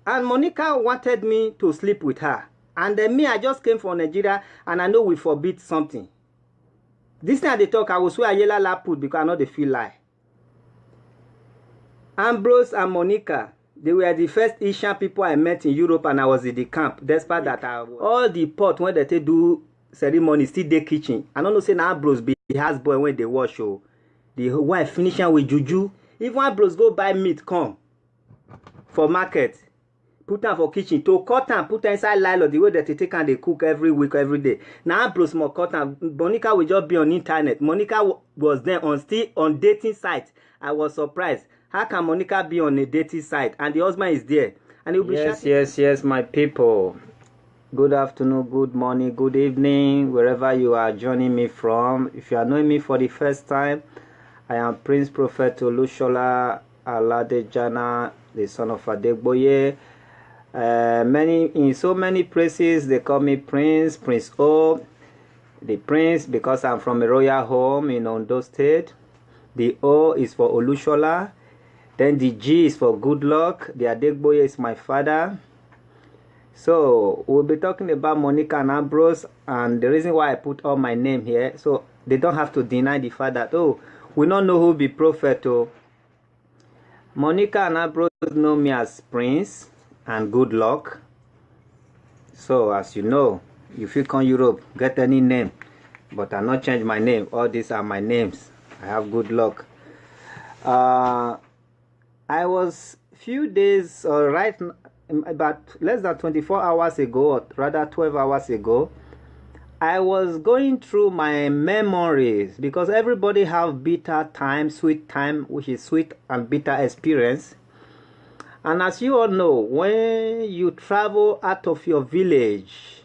and Monica wanted me to sleep with her. And then me, I just came from Nigeria, and I know we forbid something. This thing they talk, I will swear Yela la put because I know they feel lie. Ambrose and Monica, they were the first Asian people I met in Europe, and I was in the camp. Despite that, all the pot when they do ceremony still the kitchen. I don't know say now Ambrose be the husband when they wash. Oh, the wife finishing with juju. Even Ambrose go buy meat come for market, put am for kitchen to cut am, put am inside nylon the way that they take and they cook every week, every day. Now Ambrose more cut am. Monica will just be on internet. Monica was there on still on dating site. I was surprised. How can Monica be on a dating site and the husband is there? And he'll be yes, my people. Good afternoon, good morning, good evening, wherever you are joining me from. If you are knowing me for the first time, I am Prince Prophet Olushola Aladejana, the son of Adegboye. In so many places they call me Prince, Prince O, the Prince, because I'm from a royal home in Ondo State. The O is for Olushola. Then the G is for good luck. The Adegboye is my father. So we'll be talking about Monica and Ambrose, and the reason why I put all my name here, so they don't have to deny the fact that, oh, we don't know who be prophet. Oh, Monica and Ambrose know me as Prince and good luck. So as you know, if you come Europe, get any name, but I not change my name. All these are my names. I have good luck. I was few days, about less than 24 hours ago, or rather 12 hours ago, I was going through my memories, because everybody have bitter time, sweet time, which is sweet and bitter experience. And as you all know, when you travel out of your village,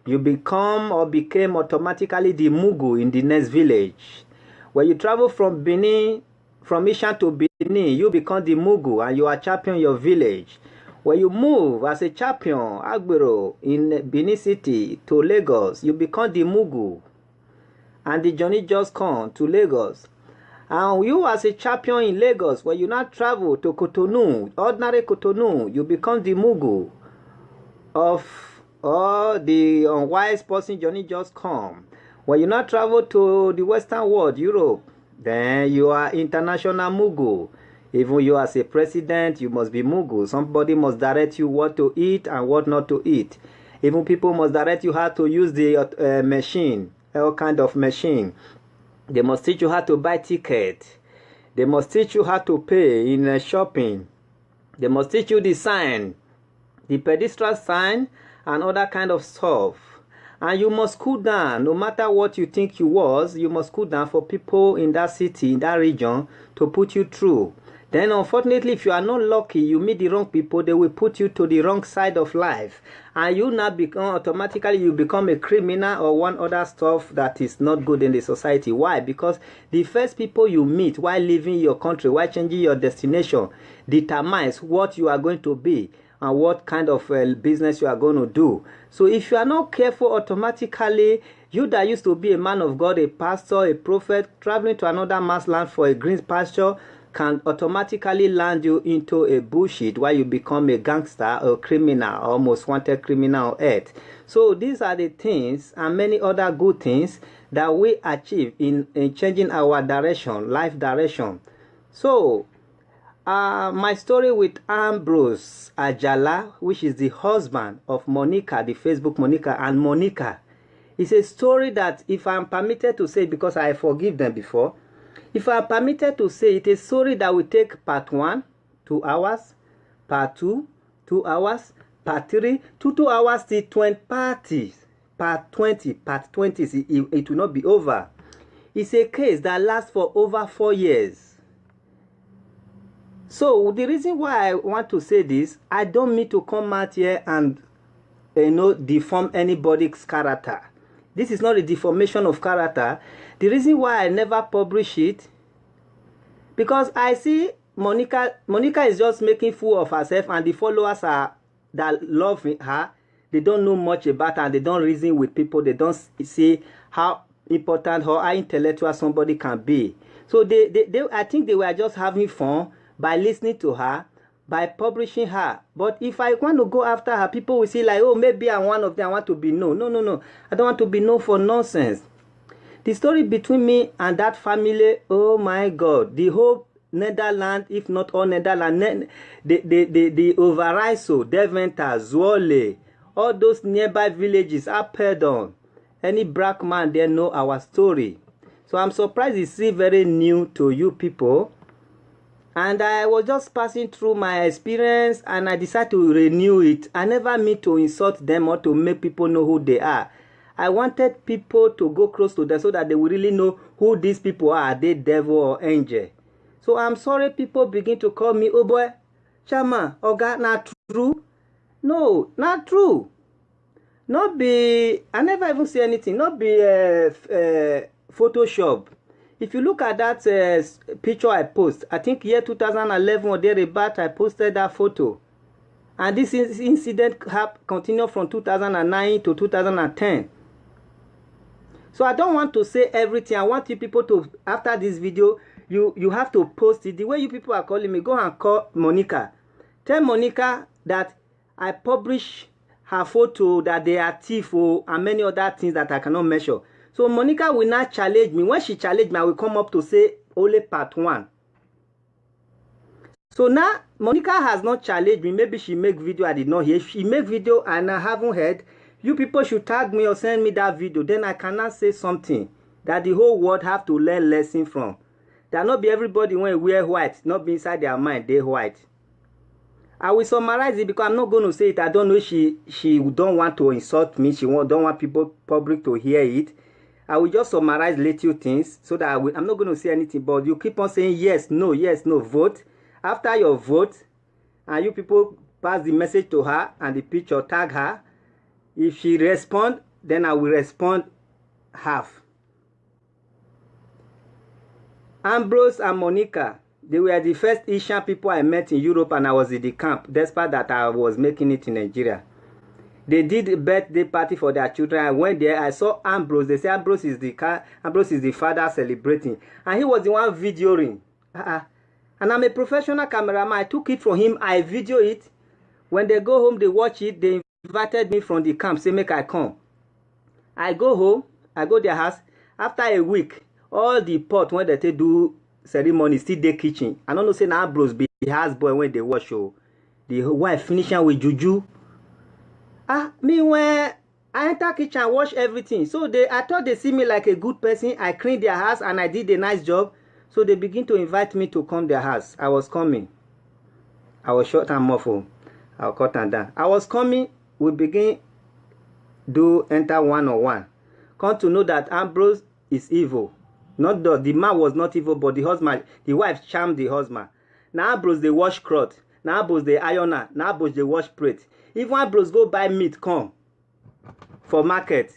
you become or became automatically the Mugu in the next village. When you travel from Benin, from Ishan to Benin, you become the Mugu and you are champion your village. When you move as a champion, Agbero, in Benin City to Lagos, you become the Mugu. And the journey just come to Lagos. And you as a champion in Lagos, when you now travel to Cotonou, ordinary Cotonou, you become the Mugu of the unwise person journey just come. When you now travel to the Western world, Europe, then you are international Mugu. Even you as a president, you must be Mugu. Somebody must direct you what to eat and what not to eat. Even people must direct you how to use the machine, all kind of machine. They must teach you how to buy ticket. They must teach you how to pay in shopping. They must teach you the sign, the pedestrian sign, and other kind of stuff. And you must cool down. No matter what you think you was, you must cool down for people in that city, in that region, to put you through. Then unfortunately, if you are not lucky, you meet the wrong people, they will put you to the wrong side of life. And you now become, automatically, you become a criminal or one other stuff that is not good in the society. Why? Because the first people you meet while leaving your country, while changing your destination, determines what you are going to be and what kind of business you are going to do. So if you are not careful, automatically, you that used to be a man of God, a pastor, a prophet, traveling to another man's land for a green pasture, can automatically land you into a bullshit while you become a gangster or criminal, or most wanted criminal on earth. So these are the things and many other good things that we achieve in changing our direction, life direction. So my story with Ambrose Ajala, which is the husband of Monica, the Facebook Monica, and Monica, is a story that, if I'm permitted to say, because I forgive them before, if I'm permitted to say, it's a story that will take part 1, 2 hours, part 2, 2 hours, part 3, 2 hours till 20 parties, part 20, it will not be over. It's a case that lasts for over 4 years. So the reason why I want to say this, I don't mean to come out here and deform anybody's character. This is not a deformation of character. The reason why I never publish it, because I see Monica is just making fool of herself, and the followers that love her, they don't know much about her, and they don't reason with people. They don't see how important or how intellectual somebody can be. So I think they were just having fun by listening to her, by publishing her. But if I want to go after her, people will say like, oh, maybe I'm one of them, I want to be known. No. I don't want to be known for nonsense. The story between me and that family, oh my God, the whole Netherlands, if not all Netherlands, the Overijssel, Deventer, Zwolle, all those nearby villages, Apeldoorn, any black man there know our story. So I'm surprised it's still very new to you people. And I was just passing through my experience and I decided to renew it. I never mean to insult them or to make people know who they are. I wanted people to go close to them so that they will really know who these people are. Are they devil or angel? So I'm sorry people begin to call me, oh boy, Chama, Oga, not true. No, not true. Not be, I never even say anything. Not be Photoshop. If you look at that picture I post, I think year 2011 or thereabout, I posted that photo. And this incident continued from 2009 to 2010. So I don't want to say everything. I want you people to, after this video, you have to post it. The way you people are calling me, go and call Monica. Tell Monica that I publish her photo, that they are thief and many other things that I cannot measure. So Monica will not challenge me. When she challenge me, I will come up to say only part 1. So now Monica has not challenged me. Maybe she make video I did not hear. She make video and I haven't heard. You people should tag me or send me that video. Then I cannot say something that the whole world have to learn lesson from. That not be everybody when wear white, not be inside their mind they white. I will summarize it because I'm not going to say it. I don't know if she don't want to insult me. She don't want people public to hear it. I will just summarize little things so that I'm not going to say anything. But you keep on saying yes, no, vote. After your vote, and you people pass the message to her and the picture, tag her. If she respond, then I will respond half. Ambrose and Monica, they were the first Asian people I met in Europe and I was in the camp, despite that I was making it in Nigeria. They did a birthday party for their children. I went there. I saw Ambrose. They say Ambrose is the father celebrating. And he was the one videoing. And I'm a professional cameraman. I took it from him. I video it. When they go home, they watch it. They invited me from the camp. Say, make I come. I go home. I go their house. After a week, all the pot when they do ceremony still the kitchen. I don't know say now Ambrose be the houseboy when they wash. The wife finishing with juju. Me when I enter kitchen, wash everything. So I thought they see me like a good person. I cleaned their house and I did a nice job. So they begin to invite me to come their house. I was coming. I was short and muffled. I'll cut and down. I was coming. We begin do enter one-on-one. Come to know that Ambrose is evil. Not the man was not evil, but the husband, the wife charmed the husband. Now Ambrose they wash cloth. Now Ambrose they ironer. Now Ambrose they wash plate. If one bros go buy meat, come for market,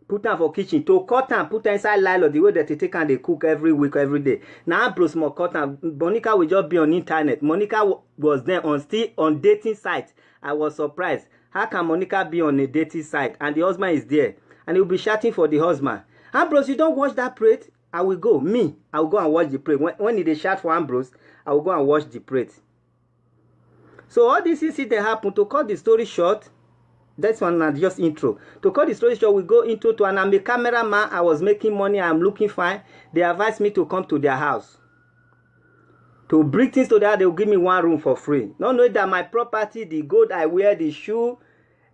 put am for kitchen, to cut am, put am inside nylon, the way that they take and they cook every week, every day. Now bros more cut am. Monica will just be on internet. Monica was there still on dating site. I was surprised. How can Monica be on a dating site and the husband is there and he will be shouting for the husband? Ambrose, you don't watch that plate? I will go. I will go and watch the plate. When they shout for Ambrose, I will go and watch the plate. So all this incident happened. To cut the story short, that's one just intro. To cut the story short, we go into and I'm a cameraman. I was making money. I'm looking fine. They advised me to come to their house. To bring things to their house, they will give me one room for free. Not knowing that my property, the gold I wear, the shoe,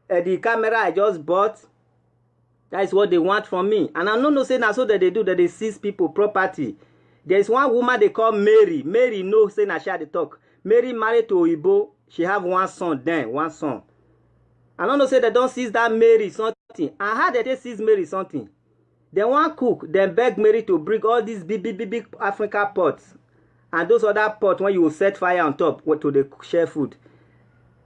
the camera I just bought, that is what they want from me. And I'm not saying that's what they do, that they seize people property. There is one woman they call Mary. Mary no say na she had the talk. Mary married to Oyibo. She have one son then, one son. I don't know say they don't seize that Mary something. And how they seize Mary something? They want cook, then beg Mary to bring all these big Africa pots. And those other pots when you will set fire on top to the share food.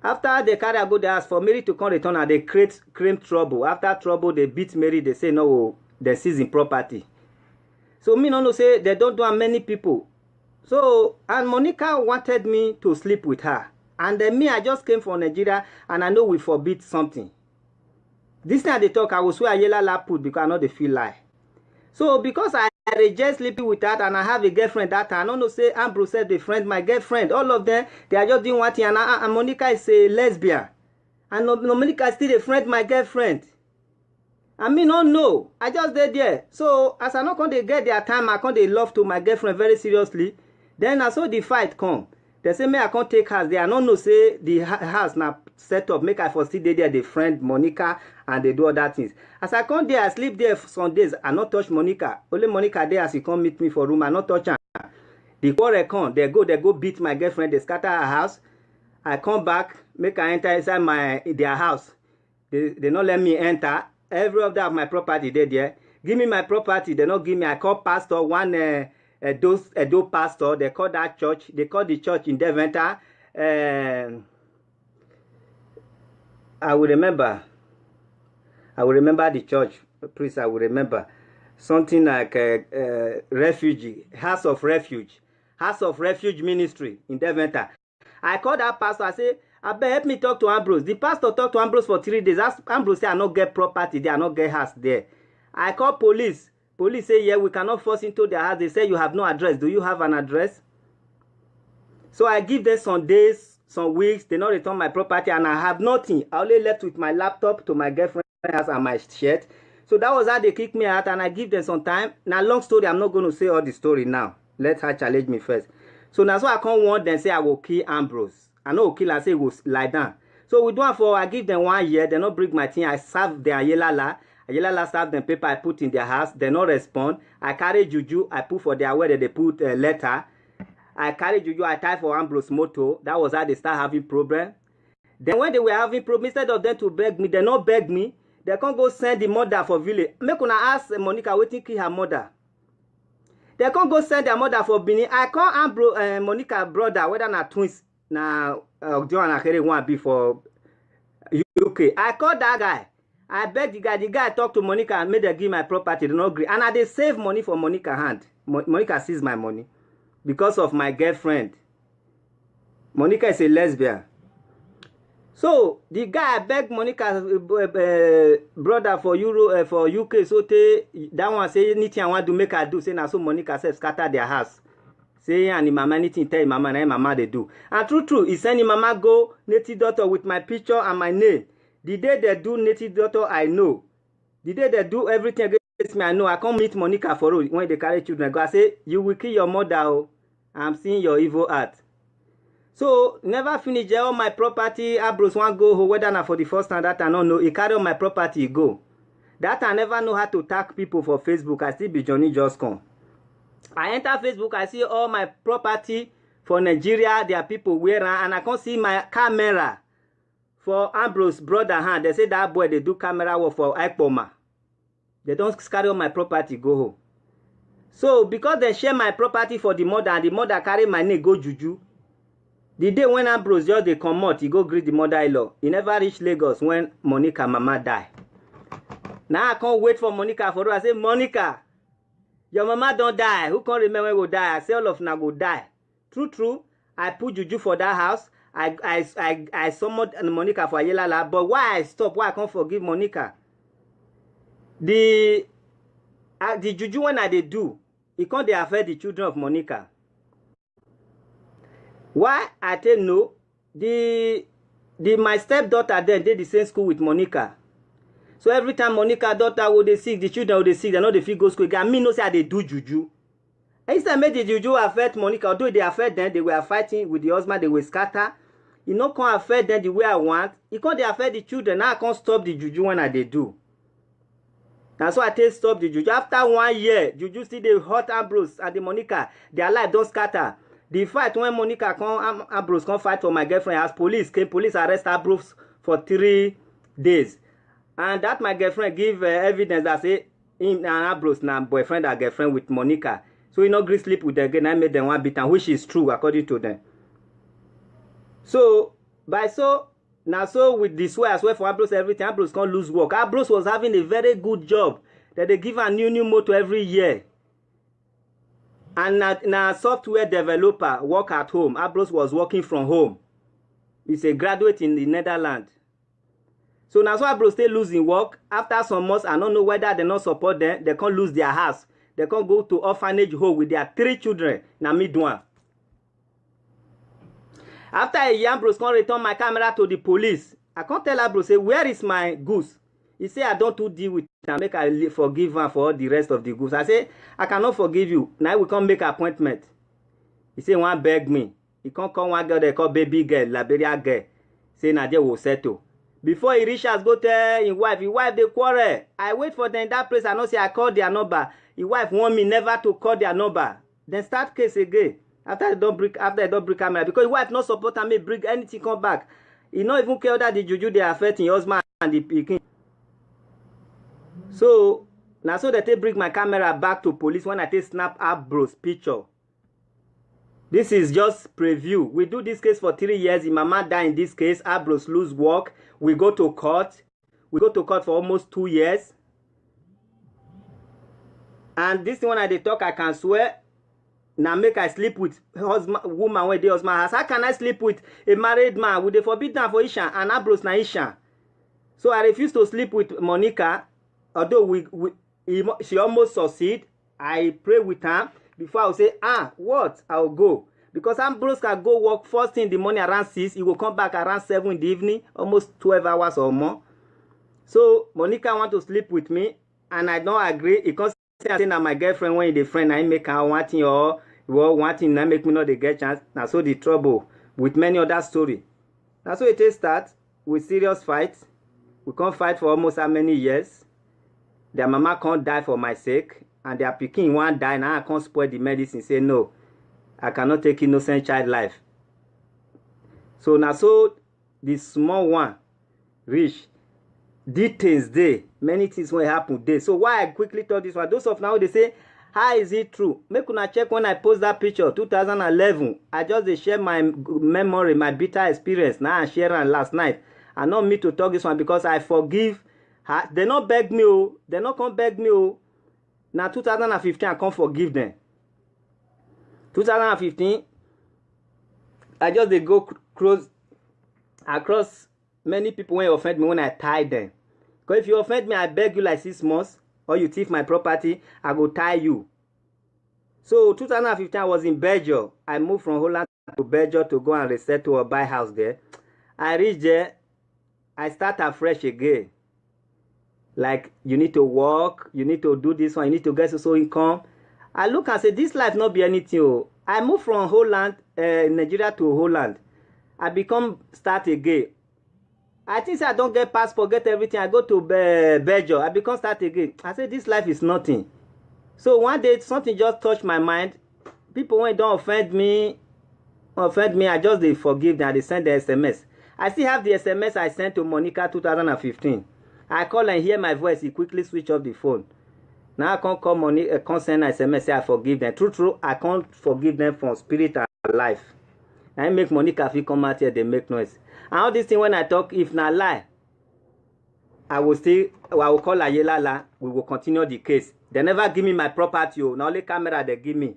After they carry go there, ask for Mary to come return and they create trouble. After trouble, they beat Mary, they say no, they're seizing property. So me no say they don't do many people. So, and Monica wanted me to sleep with her. And then me, I just came from Nigeria and I know we forbid something. This time they talk, I will swear I yell la put because I know they feel lie. So because I reject sleeping with her, and I have a girlfriend that time. I don't know, say Ambrose said the friend, my girlfriend, all of them, they are just doing one thing, and Monica is a lesbian. And Monica still a friend, my girlfriend. I mean, no. I just did there. So, as I not going to get their time, I can't they love to my girlfriend very seriously. Then I saw the fight come. They say, me, I can't take house there. I don't know, say, the house now set up. Make I foresee there, the friend, Monica, and they do other things. As I come there, I sleep there for some days. I not touch Monica. Only Monica there as he come meet me for room. I not touch her. The quarrel come. They go beat my girlfriend. They scatter her house. I come back, make I enter inside their house. They not let me enter. Every of that of my property there. Give me my property. They not give me. I call pastor, one Edo pastor. They call that church. They call the church in Deventer. I will remember the church. Please, I will remember. Something like refugee. House of Refuge Ministry in Deventer. I called that pastor. I say, I beg, help me talk to Ambrose. The pastor talked to Ambrose for 3 days. Ambrose say, I not get property there. I not get house there. I call police. Police say, yeah, we cannot force into their house. They say, you have no address. Do you have an address? So I give them some days, some weeks. They not return my property, and I have nothing. I only left with my laptop to my girlfriend's house and my shirt. So that was how they kicked me out, and I give them some time. Now, long story, I'm not going to say all the story now. Let her challenge me first. So now, so I can't want them say I will kill Ambrose. I know kill and say go lie down. So we do it for, I give them 1 year. They not bring my thing. I serve their Ayelala. Ayelala serve them paper I put in their house. They not respond. I carry juju. I put for their where they put a letter. I carry juju. I tie for Ambrose moto. That was how they start having problem. Then when they were having problem, instead of them to beg me, they not beg me. They can't go send the mother for village. Make una ask Monica waiting kill her mother. They can't go send their mother for Benin. I call Ambrose, Monica brother, whether not twins. Now, John Akere want be for UK. I called that guy. I beg the guy. The guy talked to Monica and made her give my property. They don't agree. And I they save money for Monica hand. Monica sees my money because of my girlfriend. Monica is a lesbian. So the guy begged Monica's brother for for UK. So that one say anything I want to make her do. Say now so Monica said scatter their house. Say and mama anything tell mama and mama they do. And true, he send mama go native daughter with my picture and my name. The day they do native daughter, I know. The day they do everything against me, I know. I can't meet Monica for all when they carry children. I say, you will kill your mother. Oh. I'm seeing your evil heart. So never finish all my property. Ambrose want go home, whether not for the first time that I don't know. He carry all my property, he go. That I never know how to tag people for Facebook. I still be Johnny Just Come. I enter Facebook, I see all my property for Nigeria. There are people wearing, and I can't see my camera for Ambrose brother hand. They say that boy they do camera work for Ipoma. They don't carry all my property go home. So because they share my property for the mother, and the mother carry my name go juju. The day when Ambrose just they come out, he go greet the mother-in-law. He never reach Lagos when Monica mama die. Now I can't wait for Monica for her. I say, Monica, your mama don't die. Who can't remember when go die? I say all of now go die. True. I put juju for that house. I summoned Monica for Ayelala. But why I stop? Why I can't forgive Monica? The juju when I they do, it can't they affect the children of Monica. Why I tell no? My stepdaughter then did the same school with Monica. So every time Monica daughter would they sick, the children would they sick, they know they feel go school. I mean no say they do juju. Instead make the juju affect Monica, although they affect them, they were fighting with the husband, they were scatter. You know can't affect them the way I want. It can't they affect the children. Now I can't stop the juju when they do. That's why I tell stop the juju. After 1 year, juju still they hurt Ambrose and the Monica, their life don't scatter. The fight when Monica come, Ambrose come fight for my girlfriend as police came, police arrest Ambrose for 3 days. And that my girlfriend give evidence that say him and Ambrose now boyfriend and girlfriend with Monica. So he not agree sleep with them again. I made them one bit, and which is true according to them. So so with this way as well for Ambrose everything, Ambrose can't lose work. Ambrose was having a very good job that they give a new motor every year. And now software developer work at home. Ambrose was working from home. He's a graduate in the Netherlands. So now so Ambrose still losing work. After some months, I don't know whether they not support them. They can't lose their house. They can't go to orphanage home with their 3 children. Now me do one. After a year, bros can't return my camera to the police. I can't tell her, bro, say, where is my goose? He say, I don't do deal with it. Make I forgive her for all the rest of the goose. I say, I cannot forgive you. Now we can't make an appointment. He say, one beg me. He can't call one girl they call baby girl, Liberia girl. Say, Nadia will settle. Before he reach us, go tell his wife they quarrel. I wait for them in that place. I know say I call their number. His wife want me never to call their number. Then start case again. After I don't break camera. Because his wife not support me bring anything come back. He not even care that the juju they affect in husband and the pikin. So now so that they bring my camera back to police when I take snap up bros picture. This is just preview. We do this case for 3 years. If mama die in this case, Abros lose work. We go to court. We go to court for almost 2 years. And this one I dey talk, I can swear. Now make I sleep with husband, woman when they husband house. How can I sleep with a married man? Would they forbid that for Isha and Abros na Isha? So I refuse to sleep with Monica. Although she almost succeed. I pray with her. Before I will say, what? I'll go. Because Ambrose can go work first thing in the morning around 6. He will come back around 7 in the evening. Almost 12 hours or more. So, Monica want to sleep with me. And I don't agree. He can't say that my girlfriend when the friend I make her wanting or wanting to make me not the get chance. Now so the trouble with many other story. Now so it start with serious fight. We can't fight for almost how many years. Their mama can't die for my sake. And their pikin one die, now I can't spoil the medicine. Say no, I cannot take innocent child life. So now so the small one reach details there. Many things will happen there. So why I quickly thought this one? Those of now they say, how is it true? Make una check when I post that picture, 2011. I just share my memory, my bitter experience. Now I share it last night. I not me to talk this one because I forgive her. They not beg me, oh. They not come beg me, oh. Now 2015, I can't forgive them. 2015, I just they go across many people when you offend me when I tie them. Because if you offend me, I beg you like 6 months, or you thief my property, I go tie you. So 2015, I was in Belgium. I moved from Holland to Belgium to go and resettle or buy house there. I reached there, I start afresh again. Like, you need to work, you need to do this one, you need to get so income. I look and say, this life not be anything. Oh. I moved from Holland, Nigeria to Holland. I become start again. I think I don't get passport, get everything. I go to Belgium. I become start again. I say, this life is nothing. So one day, something just touched my mind. People, when they don't offend me, I just they forgive them. They send the SMS. I still have the SMS I sent to Monica 2015. I call and hear my voice. He quickly switch off the phone. Now I can't call money, can't send SMS, say I forgive them. True, I can't forgive them from spirit and life. I make Monica feel come out here, they make noise. And all this thing when I talk, if not lie, I will call Ayelala, we will continue the case. They never give me my property, now only camera they give me.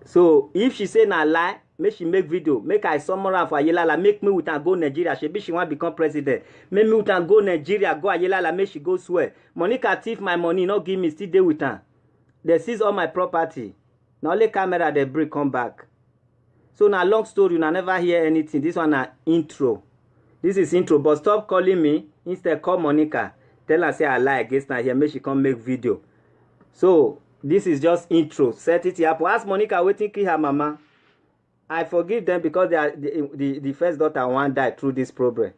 So if she say na lie, make she make video, make I summarize for Ayelala, make me with her go Nigeria. She want become president. Make me with her go Nigeria, go Ayelala, make she go swear. Monica thief my money, not give me, still there with her. They seize all my property. Now only camera they bring come back. So now long story, you never hear anything. This one na intro. This is intro, but stop calling me. Instead call Monica. Tell her say I lie against her here, make she come make video. So this is just intro. Set it up. Ask Monica waiting kill her mama. I forgive them because they are the first daughter one died through this problem.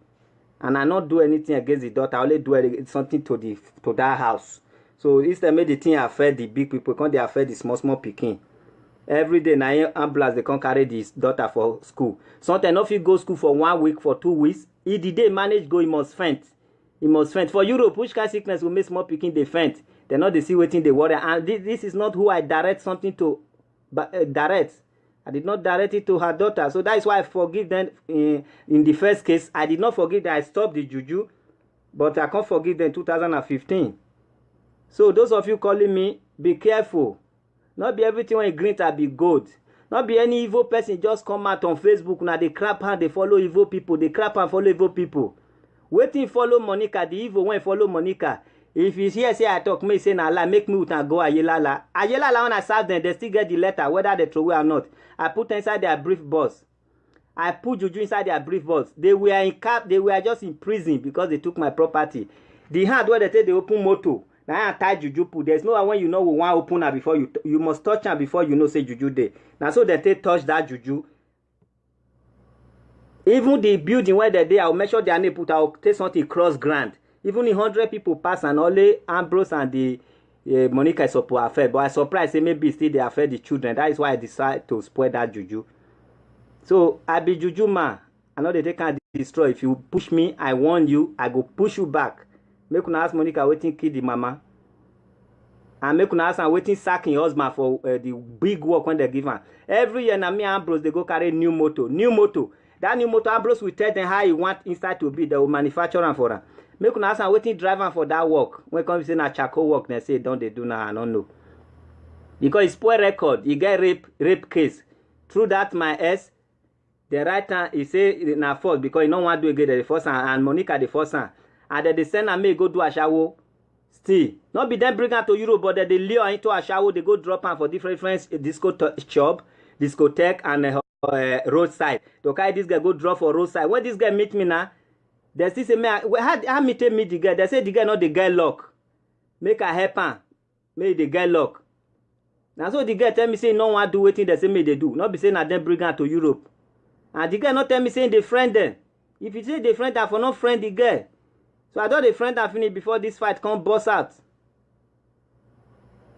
And I not do anything against the daughter. I only do something to that house. So instead made the thing affect the big people, because they affect the small picking. Every day now ambulance they can carry this daughter for school. Sometimes if you go school for 1 week, for 2 weeks, if the day manage go, he must faint. He must faint. For Europe, which kind of sickness will make small picking they faint? They not they see waiting they worry. And this is not who I direct something to, but direct. I did not direct it to her daughter. So that is why I forgive them in the first case. I did not forgive that I stopped the juju, but I can't forgive them in 2015. So those of you calling me, be careful. Not be everything when you green to be good. Not be any evil person just come out on Facebook. Now they crap and they follow evil people. They crap and follow evil people. Waiting follow Monica, the evil when follow Monica. If you hear say I talk, me say na lie, make me with go Ayelala. Ayelala when I serve them, they still get the letter, whether they throw away or not. I put inside their brief box. I put Juju inside their brief box. They were in cap, they were just in prison because they took my property. The hand where they take the open motor. Now I tie Juju put. There's no one when you know we want open her before you must touch her before you know say Juju there. Now so they take touch that Juju. Even the building where they're there, I'll make sure they are put. I'll take something cross ground. Even if 100 people pass and only Ambrose and the Monica is supposed to affect. But I surprised say maybe still they affect the children. That is why I decide to spoil that Juju. So I be Juju man. I know they can destroy. If you push me, I warn you, I go push you back. Make una ask Monica waiting kill the mama. And make una ask and waiting sacking husband for the big work when they give her. Every year na me and Ambrose they go carry new motor. New motor. That new motor Ambrose will tell them how you want inside to be. They will manufacture them for them. Make una ask and waiting driver for that work. When come say na charcoal work, they say don't they do now? I don't know. Because it's poor record. You get rape case. Through that my S. The right hand, he say na fault because he don't want to do again the first hand and Monica the first hand. And then they send and me go do a shower. Still, not be them bring her to Europe, but they lure her into a shower. They go drop her for different disco shop, discotheque and roadside. To carry this guy go drop for roadside. When this guy meet me now, they still say me how meet the girl. They say the girl not the girl luck. Make her help her. Make the girl luck. Now so the girl tell me say no one do waiting. They say me they do. Not be saying that them bring her to Europe. And the girl not tell me saying they friend them. If you say they friend her for not friend the girl. So I thought the friend her finish before this fight come bust out.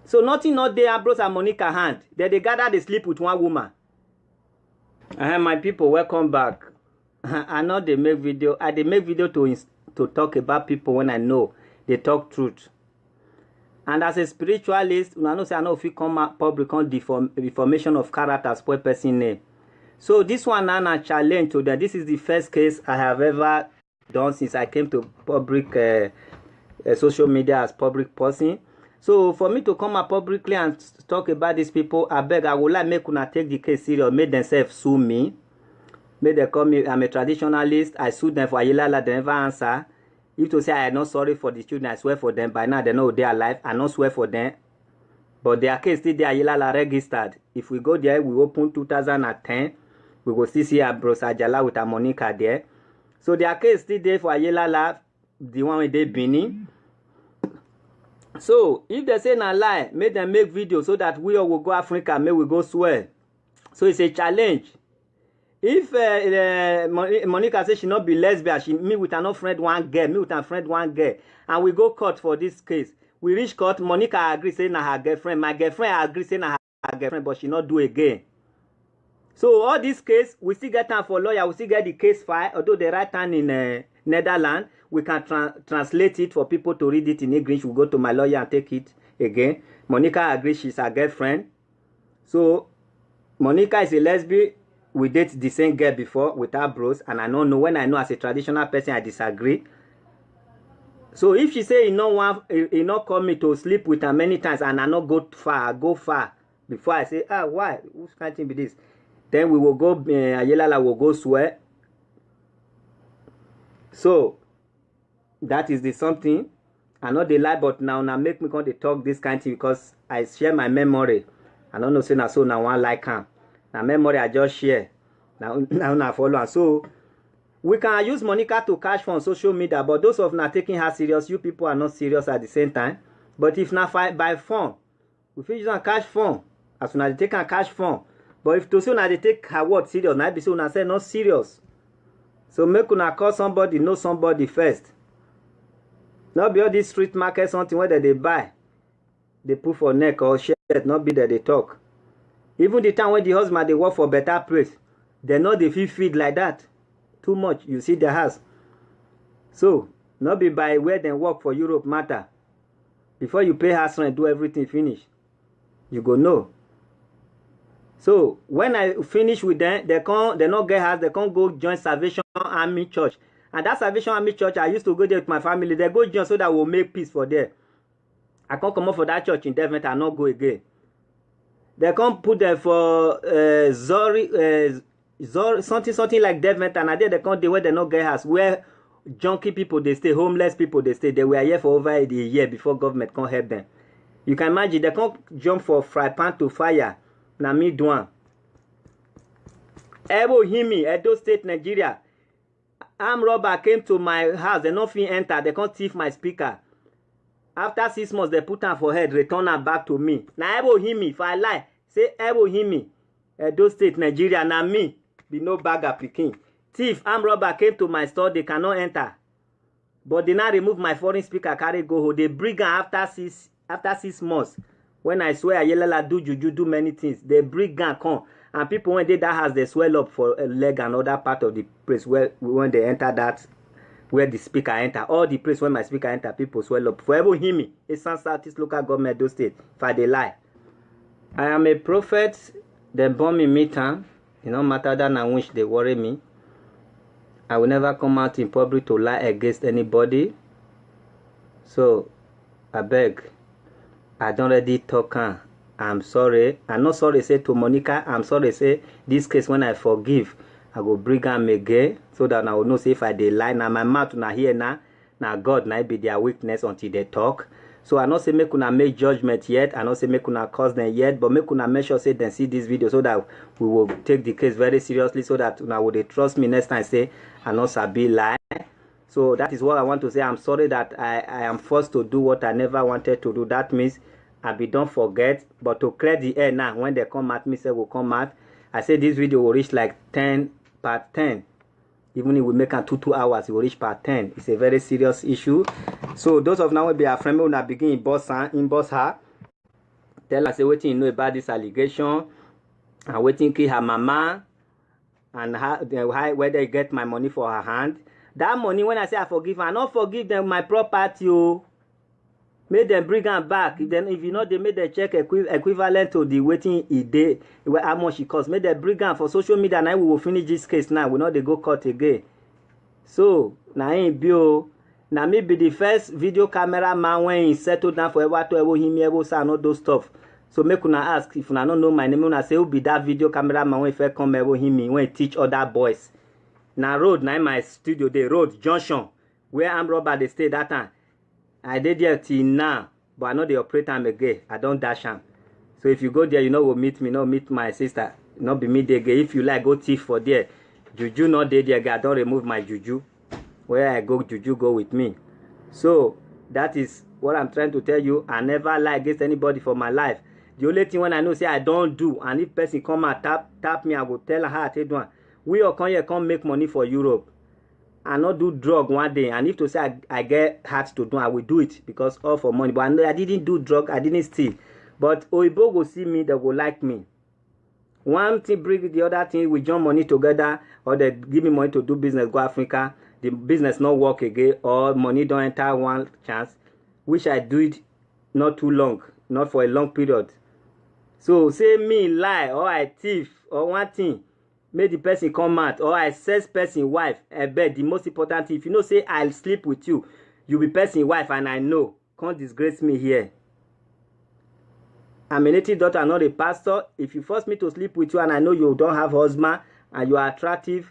So nothing not there Ambrose and Monica hand. Then they gather they sleep with one woman. My people, welcome back. I know they make video. They make video to talk about people when I know they talk truth. And as a spiritualist, I know say I know if you come out public on deformation of character, spoil person name. So this one now a challenge to that. This is the first case I have ever done since I came to public social media as public person. So for me to come out publicly and talk about these people, I beg I would like make una take the case serious, make themselves sue me. Make them call me, I'm a traditionalist. I sued them for Ayelala, they never answer. If to say I am not sorry for the children, I swear for them. By now they know they are alive. I not swear for them. But their case still there Ayelala registered. If we go there, we open 2010. We will still see Ambrose Ajala with a Monica there. So their case still there for Ayelala, the one with the Benin. So if they say na lie, make them make video so that we all will go Africa, may we go swear. So it's a challenge. If Monica says she not be lesbian, she me with another friend one girl, me with a friend one girl, and we go court for this case. We reach court, Monica agree saying na her girlfriend, my girlfriend agree saying na her girlfriend, but she not do again. So all this case, we still get time for lawyer, we still get the case file, although the right hand in Netherlands, we can translate it for people to read it in English. We go to my lawyer and take it again. Monica agrees she's her girlfriend. So Monica is a lesbian. We date the same girl before with her bros, and I don't know when I know as a traditional person I disagree. So if she say he not call me to sleep with her many times and I not go far, I go far before I say why? Who's can't be this? Then we will go, Ayelala will go swear. So, that is the something. I know they lie, but now make me come to talk this kind of thing because I share my memory. I don't know, say na so now one like him. Now memory I just share. Now follow. And so, we can use Monica to cash from social media, but those of not taking her serious, you people are not serious at the same time. But if not by phone, we feel use cash phone. As soon as they take a cash phone. But if to say they take her word serious, now be so una say not serious. So make una call somebody, know somebody first. Not be all this street market something where they buy. They put for neck or shirt, not be that they talk. Even the time when the husband they work for better place, they know they feel feed like that. Too much. You see the house. So not be by where they work for Europe matter. Before you pay house rent, do everything finish. You go know. So when I finish with them, they not get house, they can't go join Salvation Army Church. And that Salvation Army Church, I used to go there with my family. They go join so that we'll make peace for there. I can't come up for that church in Devon and not go again. They can't put there for Zori, something like Devon, and I did they can't do where they not get house. Where junkie people they stay, homeless people they stay. They were here for over a year before government can't help them. You can imagine they can't jump from fry pan to fire. Na me do one. Ebo Himi, Edo State, Nigeria. Armed robber came to my house. They not fit enter. They can't thief my speaker. After 6 months, they put her for head, return her back to me. Now Ebo Himi, if I lie, say Ebo Himi, Edo State, Nigeria. Now me, be no bagger picking. Thief, armed robber came to my store. They cannot enter. But they now remove my foreign speaker, carry go home. They bring her after six months. When I swear Ayelala do juju, do many things. They bring her come. And people when they that house, they swell up for a leg and other part of the place where when they enter that, where the speaker enter. All the place where my speaker enter, people swell up. Forever hear me. It's Southeast local government, those state. If I they lie. I am a prophet. They born me midterm. It no matter that I wish they worry me. I will never come out in public to lie against anybody. So, I beg. I don't already talk. I'm sorry. I'm not sorry say to Monica. I'm sorry say this case when I forgive, I go bring am again so that I will know say if I dey lie. Now my mouth na here now. Now God na be their weakness until they talk. So I not say make una make judgment yet. I not say make una cause them yet. But make una make sure say them see this video so that we will take the case very seriously so that una will they trust me next time say I not sabi lie. So that is what I want to say. I'm sorry that I am forced to do what I never wanted to do. That means I be don't forget. But to clear the air now, when they come at me, say will come out. I say this video will reach like 10 part 10. Even if we make it 2 hours, it will reach part 10. It's a very serious issue. So those of now will be afraid when I begin inbox her. Tell her say what you know about this allegation and waiting kill her mama and how where they get my money for her hand. That money when I say I forgive her, I not forgive them my property. Oh. Make them bring them back. Then if you know they made the check equivalent to the waiting a day, how much it costs. Make them bring them for social media. Now we will finish this case now. We know they go court again. So now in bio, now me be the first video camera man when he settled down for ever to ever him ever say all those stuff. So make una ask if una don't know my name, una say who be that video camera man when first come ever him when he teach other boys. Now road now in my studio the road junction where I'm robber they stay that time. I did there till now, but I know they operate time again. I don't dash them. So if you go there, you know will meet me, not meet my sister, not be me there again. If you like, go thief for there. Juju not there again. I don't remove my juju. Where I go, juju go with me. So that is what I'm trying to tell you. I never lie against anybody for my life. The only thing when I know say I don't do, and if person come and tap me, I go tell her how I take one. We all come here come make money for Europe. I not do drug one day, and if to say I get hard to do, I will do it because all for money. But I know I didn't do drug, I didn't steal. But Oibo go see me, they go like me. One thing bring the other thing, we join money together, or they give me money to do business, go Africa. The business not work again, or money don't enter one chance, which I do it not too long, not for a long period. So say me lie, or I thief, or one thing. Make the person come out or I sex person wife. I bet the most important thing, if you know say I'll sleep with you, you be person wife and I know. Can't disgrace me here. I'm a native daughter, not a pastor. If you force me to sleep with you and I know you don't have husband and you are attractive,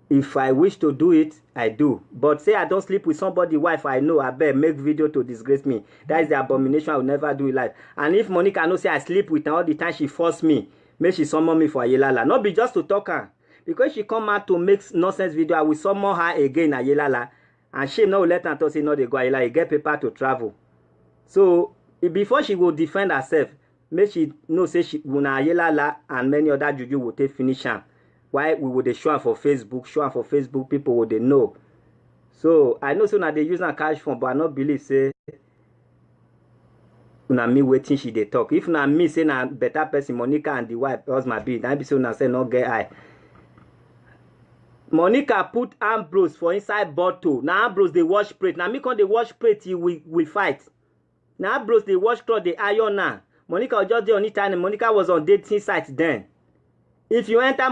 if I wish to do it, I do. But say I don't sleep with somebody wife I know, I bet make video to disgrace me. That is the abomination I will never do in life. And if Monica know say I sleep with her all the time, she force me. Make she summon me for Ayelala. Not be just to talk her. Because she come out to make nonsense video, I will summon her again Ayelala. And she no let her talk say no they go Ayelala. Get paper to travel. So before she will defend herself, make she know say she will Ayelala and many other juju will take finish her. Why we would show her for Facebook, people would they know. So I know so now they use her cash phone, but I not believe say na me waiting she dey talk. If na me say na better person Monica and the wife husband be, then be so na say no get eye. Monica put Ambrose for inside bottle. Now Ambrose they wash plate. Now me come they wash plate till we fight. Now Ambrose they wash cloth they iron now. Monica was just there on it and Monica was on dating site then. If you enter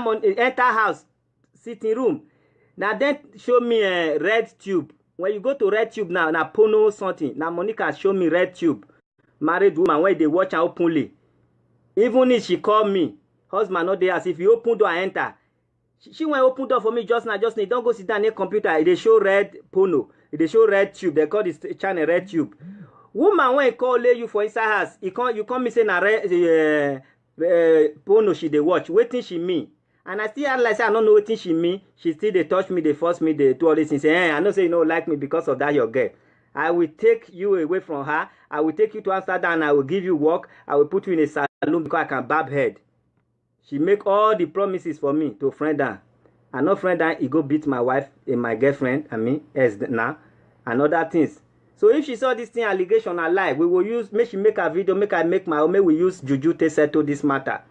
house sitting room, now then show me a red tube. When you go to red tube now porno something. Now Monica show me red tube. Married woman when they watch her openly. Even if she call me, husband not there as if you open door and enter, She went open door for me just now. Just now, don't go sit down near computer. They show red porno. They show red tube. They call this channel red tube. Woman when call lay you for inside house, you come me say na red porno she dey watch. Wetin she mean? And I still act like say I don't know wetin she mean. She still they touch me, they force me, they do all this things. Say, I know say you don't like me because of that your girl. I will take you away from her. I will take you to Amsterdam and I will give you work. I will put you in a salon because I can barb head. She make all the promises for me to friend her. And no friend her, he go beat my wife and my girlfriend, I mean, as now, and other things. So if she saw this thing allegation a lie, we will use, make she make a video, make I make my own, make we use juju to settle this matter.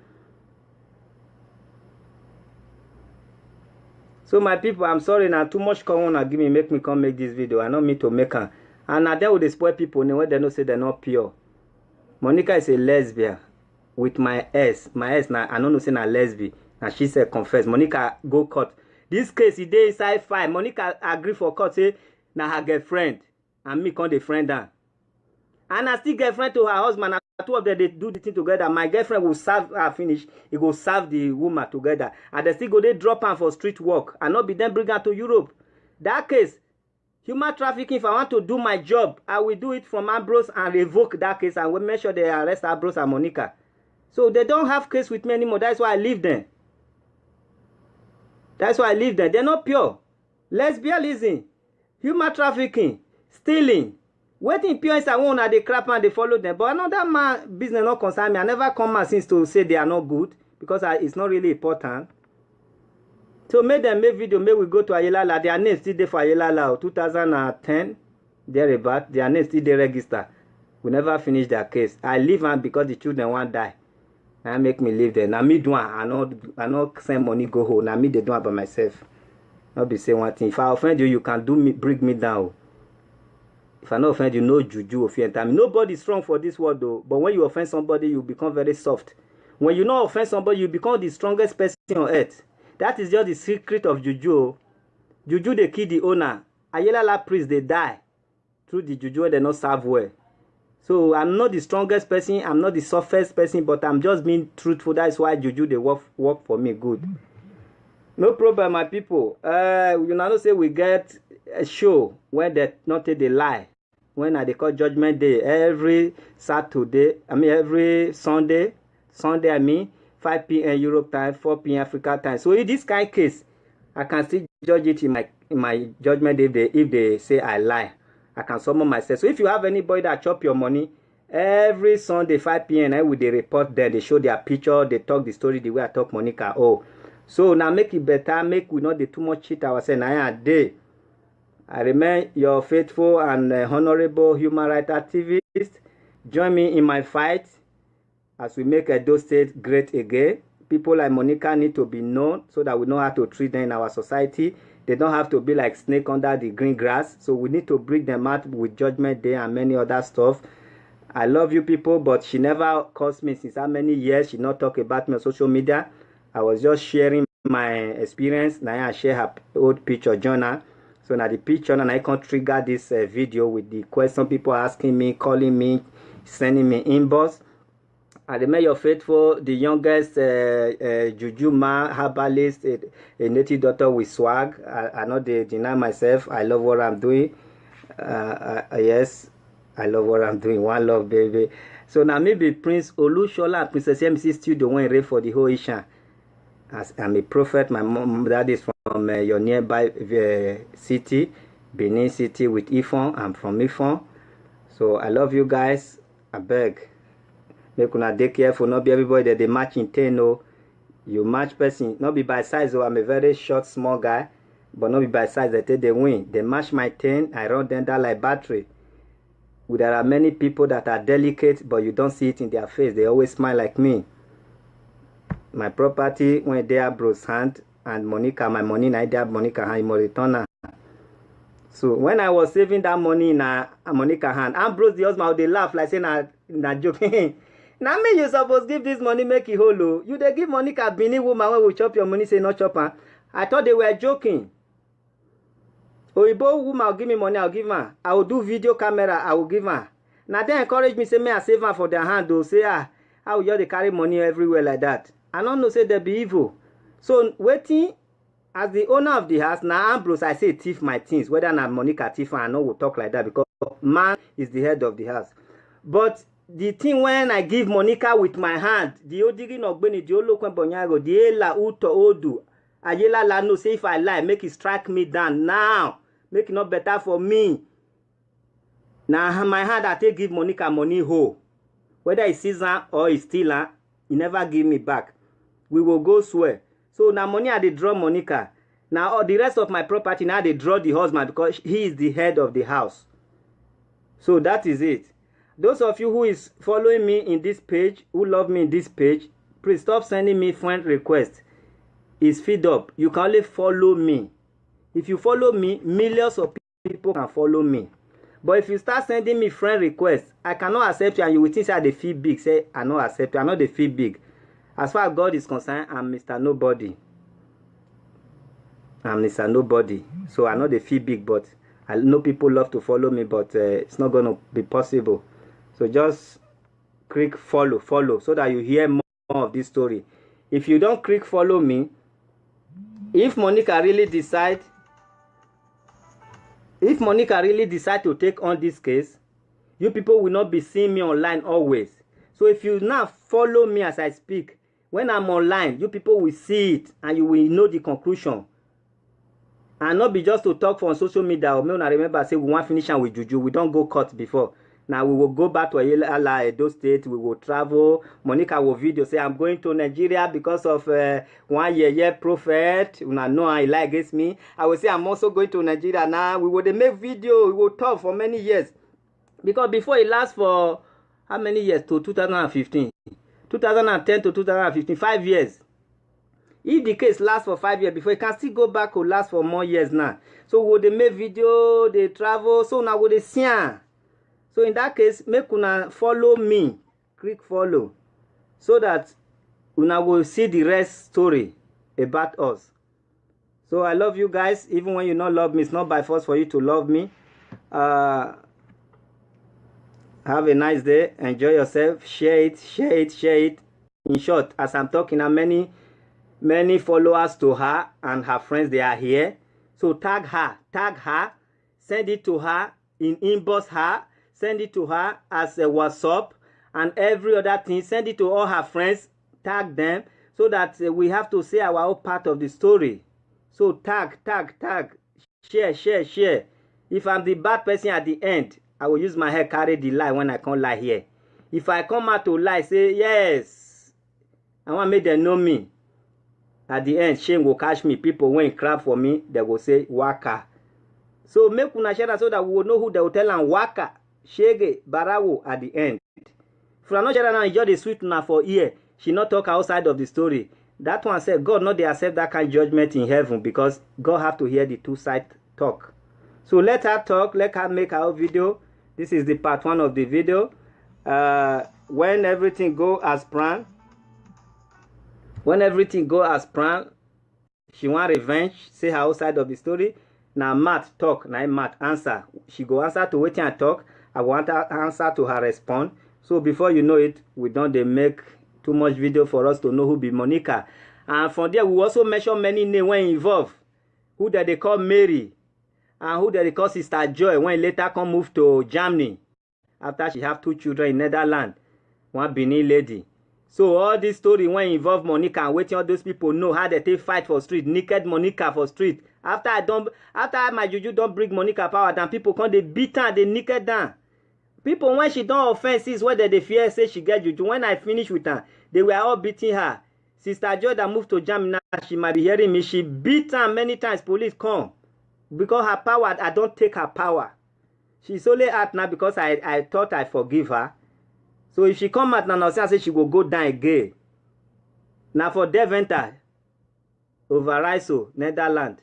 So my people, I'm sorry now, too much corona give me, make me come make this video. I don't mean to make her. And now they will spoil people when they don't say they're not pure. Monica is a lesbian with my ex. My ex now, I don't know say na lesbian. And she said confess. Monica go court. This case, he dey inside file. Monica agree for court, say na her girlfriend. And me come the friend her. And I still girlfriend to her husband. And two of them, they do the thing together. My girlfriend will serve her finish. He go serve the woman together. And they still go, they drop her for street work. And not be them bring her to Europe. That case, human trafficking, if I want to do my job, I will do it from Ambrose and revoke that case. And we'll make sure they arrest Ambrose and Monica. So they don't have case with me anymore. That's why I leave them. That's why I leave them. They're not pure. Lesbianism, human trafficking, stealing. Waiting pure is I want they crap and they follow them. But another man business not concern me. I never come out since to say they are not good because it's not really important. So make them make video. Make we go to Ayelala. Their name still there for Ayelala 2010. Thereabout. Their name still there register. We never finish their case. I leave them because the children won't die. And make me live there. Now me do I not send money go home. Now me they do it by myself. Not be say one thing. If I offend you, you can do me bring me down. If I not offend you, no juju of your time. Nobody is strong for this world though. But when you offend somebody, you become very soft. When you not offend somebody, you become the strongest person on earth. That is just the secret of juju. Juju they kill the owner. Ayelala priest they die through the juju they not serve well. So I'm not the strongest person, I'm not the softest person, but I'm just being truthful. That's why juju they work for me good. No problem, my people. You know say we get a show where they not take the lie. When they call Judgment Day every Saturday, every Sunday, 5 p.m. Europe time, 4 p.m. Africa time. So in this kind of case, I can still judge it in my Judgment Day if they say I lie. I can summon myself. So if you have anybody that chop your money, every Sunday 5 p.m. I will they report there. They show their picture. They talk the story the way I talk Monica. Oh, so now make it better. Make we not do too much cheat ourselves. I remain your faithful and honorable human rights activist. Join me in my fight as we make Edo State great again. People like Monica need to be known so that we know how to treat them in our society. They don't have to be like snake under the green grass. So we need to bring them out with Judgment Day and many other stuff. I love you people, but she never calls me since how many years. She not talk about me on social media. I was just sharing my experience. Now I share her old picture journal. So now the picture and I can trigger this video with the question people asking me, calling me, sending me inbox. I remain your faithful, the youngest juju man, herbalist, a native doctor with swag. I not deny myself. I love what I'm doing. Yes, I love what I'm doing. One love, baby. So now maybe Prince Olushola and Princess MC Studio went ready for the whole Ishan. As I'm a prophet, my mom, dad is from your nearby city, Benin City with Ifon. I'm from Ifon. So I love you guys. I beg. Make una dey careful, not be everybody that they match in 10. No, you match person, not be by size. Oh, I'm a very short, small guy, but not be by size. They take the win. They match my 10. I run them down like battery. There are many people that are delicate, but you don't see it in their face. They always smile like me. My property when they are Bruce hand and Monica, my money now they have Monica hand, more return. So when I was saving that money in Monica hand, Ambrose the husband, they laugh like saying na joking. Now me you supposed give this money make it hollow. You they give Monica Benin woman when we chop your money say not chop her. I thought they were joking. Oibo woman will give me money, I'll give her. I will do video camera, I will give her. Now they encourage me say me I save her for their hand. They'll say how you they carry money everywhere like that. I don't know say they be evil. So waiting as the owner of the house, now Ambrose, I say thief my things, whether na Monica thief, I know we'll talk like that because man is the head of the house. But the thing when I give Monica with my hand, the Odiri Nogbeni, the Olokwen Bonyago, the Ela Uto Odu, Ayela Lano, say if I lie, make it strike me down now. Make it not better for me. Now my hand, I take give Monica money ho. Whether it's season or it's stealer, he never give me back. We will go swear. So now money I dey draw Monica. Now all the rest of my property now they draw the husband because he is the head of the house. So that is it. Those of you who is following me in this page, who love me in this page, please stop sending me friend requests. It's feed up. You can only follow me. If you follow me, millions of people can follow me. But if you start sending me friend requests, I cannot accept you and you will think say they feel big. Say, I not accept you. I know they feel big. As far as God is concerned, I'm Mr. Nobody. I'm Mr. Nobody. So I know they feel big, but I know people love to follow me, but it's not going to be possible. So just click follow, so that you hear more of this story. If you don't click follow me, if Monica really decide to take on this case, you people will not be seeing me online always. So if you now follow me as I speak, when I'm online, you people will see it and you will know the conclusion. And not be just to talk for on social media. Or I remember say we want finish with Juju. We don't go court before. Now we will go back to Ayala, Edo State. We will travel. Monica will video say I'm going to Nigeria because of one year prophet. Una know I lie against me. I will say I'm also going to Nigeria now. We will make video. We will talk for many years. Because before it lasts for how many years? To 2015. 2010 to 2015. 5 years. If the case lasts for 5 years before, it can still go back or last for more years now. So would they make video, they travel, so now would they see. So in that case, make una follow me. Click follow. So that una will see the rest story about us. So I love you guys. Even when you not love me, it's not by force for you to love me. Have a nice day. Enjoy yourself. Share it. In short, as I'm talking, how many followers to her and her friends, they are here. So tag her, send it to her, inbox her, send it to her as a WhatsApp and every other thing. Send it to all her friends, tag them, so that we have to say our own part of the story. So tag, share. If I'm the bad person at the end, I will use my head carry the lie when I can't lie here. If I come out to lie, say, yes, I want to make them know me. At the end, shame will catch me. People when crap for me, they will say waka. So make una share that so that we will know who they will tell and waka, shege, barawo at the end. If I not share now, enjoy the sweet now for ear. She not talk outside of the story. That one said God not they accept that kind of judgment in heaven because God have to hear the two side talk. So let her talk. Let her make her video. This is the part 1 of the video. When everything go as planned. When everything go as planned, she want revenge, say her outside of the story. Now Matt talk, now Matt answer. She go answer to waiting and talk. I want her answer to her respond. So before you know it, we don't they make too much video for us to know who be Monica. And from there, we also mention many names when involved. Who that they call Mary. And who that they call Sister Joy when later come move to Germany. After she have 2 children in Netherlands. One Benin lady. So all this story when involve Monica and waiting all those people know how they take fight for street, naked Monica for street. After my juju don't bring Monica power down, people come they beat her, they naked down. People when she don't offenses whether they fear say she get juju. When I finish with her, they were all beating her. Sister Joy that moved to Germany now, she might be hearing me. She beat her many times. Police come because her power. I don't take her power. She's only out now because I thought I forgive her. So if she come out now, say she will go down again. Now for Deventer, Overijssel, Netherlands,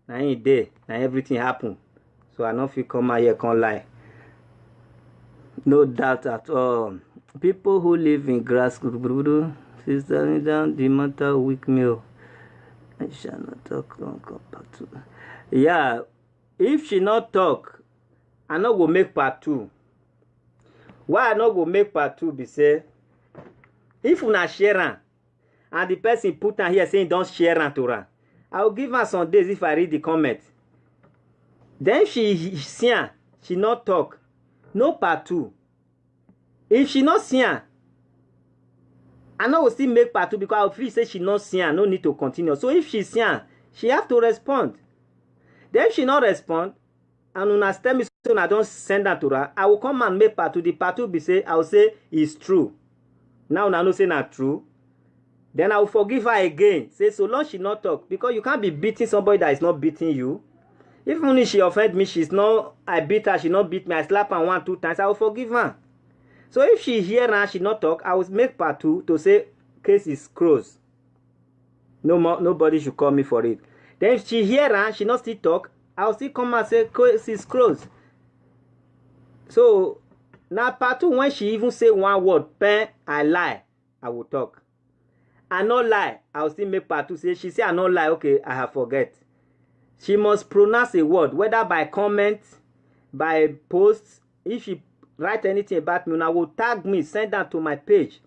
now in day, now everything happen. So I don't feel come out here can't lie. No doubt at all. People who live in grass, sister down the matter weak meal. I shall not talk long part 2. Yeah, if she not talk, I not go make part 2. Why I not go make part 2 be say, if una share am, and the person put am here saying don't share am to am, I will give her some days if I read the comment. Then she see she not talk. No part 2. If she not see I will still make part 2 because I will feel say she not see no need to continue. So if she see she have to respond. Then she not respond, and una tell me so I don't send that to her. I will come and make part 2. The part 2 be say I will say it's true. Now una know say not true. Then I will forgive her again. Say so long she not talk, because you can't be beating somebody that is not beating you. If only she offend me, she's not, I beat her, she not beat me, I slap her 1, 2 times, I will forgive her. So if she hear now, she not talk, I will make part 2 to say case is closed. No more, nobody should call me for it. Then if she hear her, she not still talk, I will still come and say case is closed. So now part 2, when she even say one word, pen, I lie, I will talk. I not lie, I will still make part 2 say, she say I not lie, okay, I have forget. She must pronounce a word, whether by comment, by post. If she write anything about me, I will tag me, send that to my page.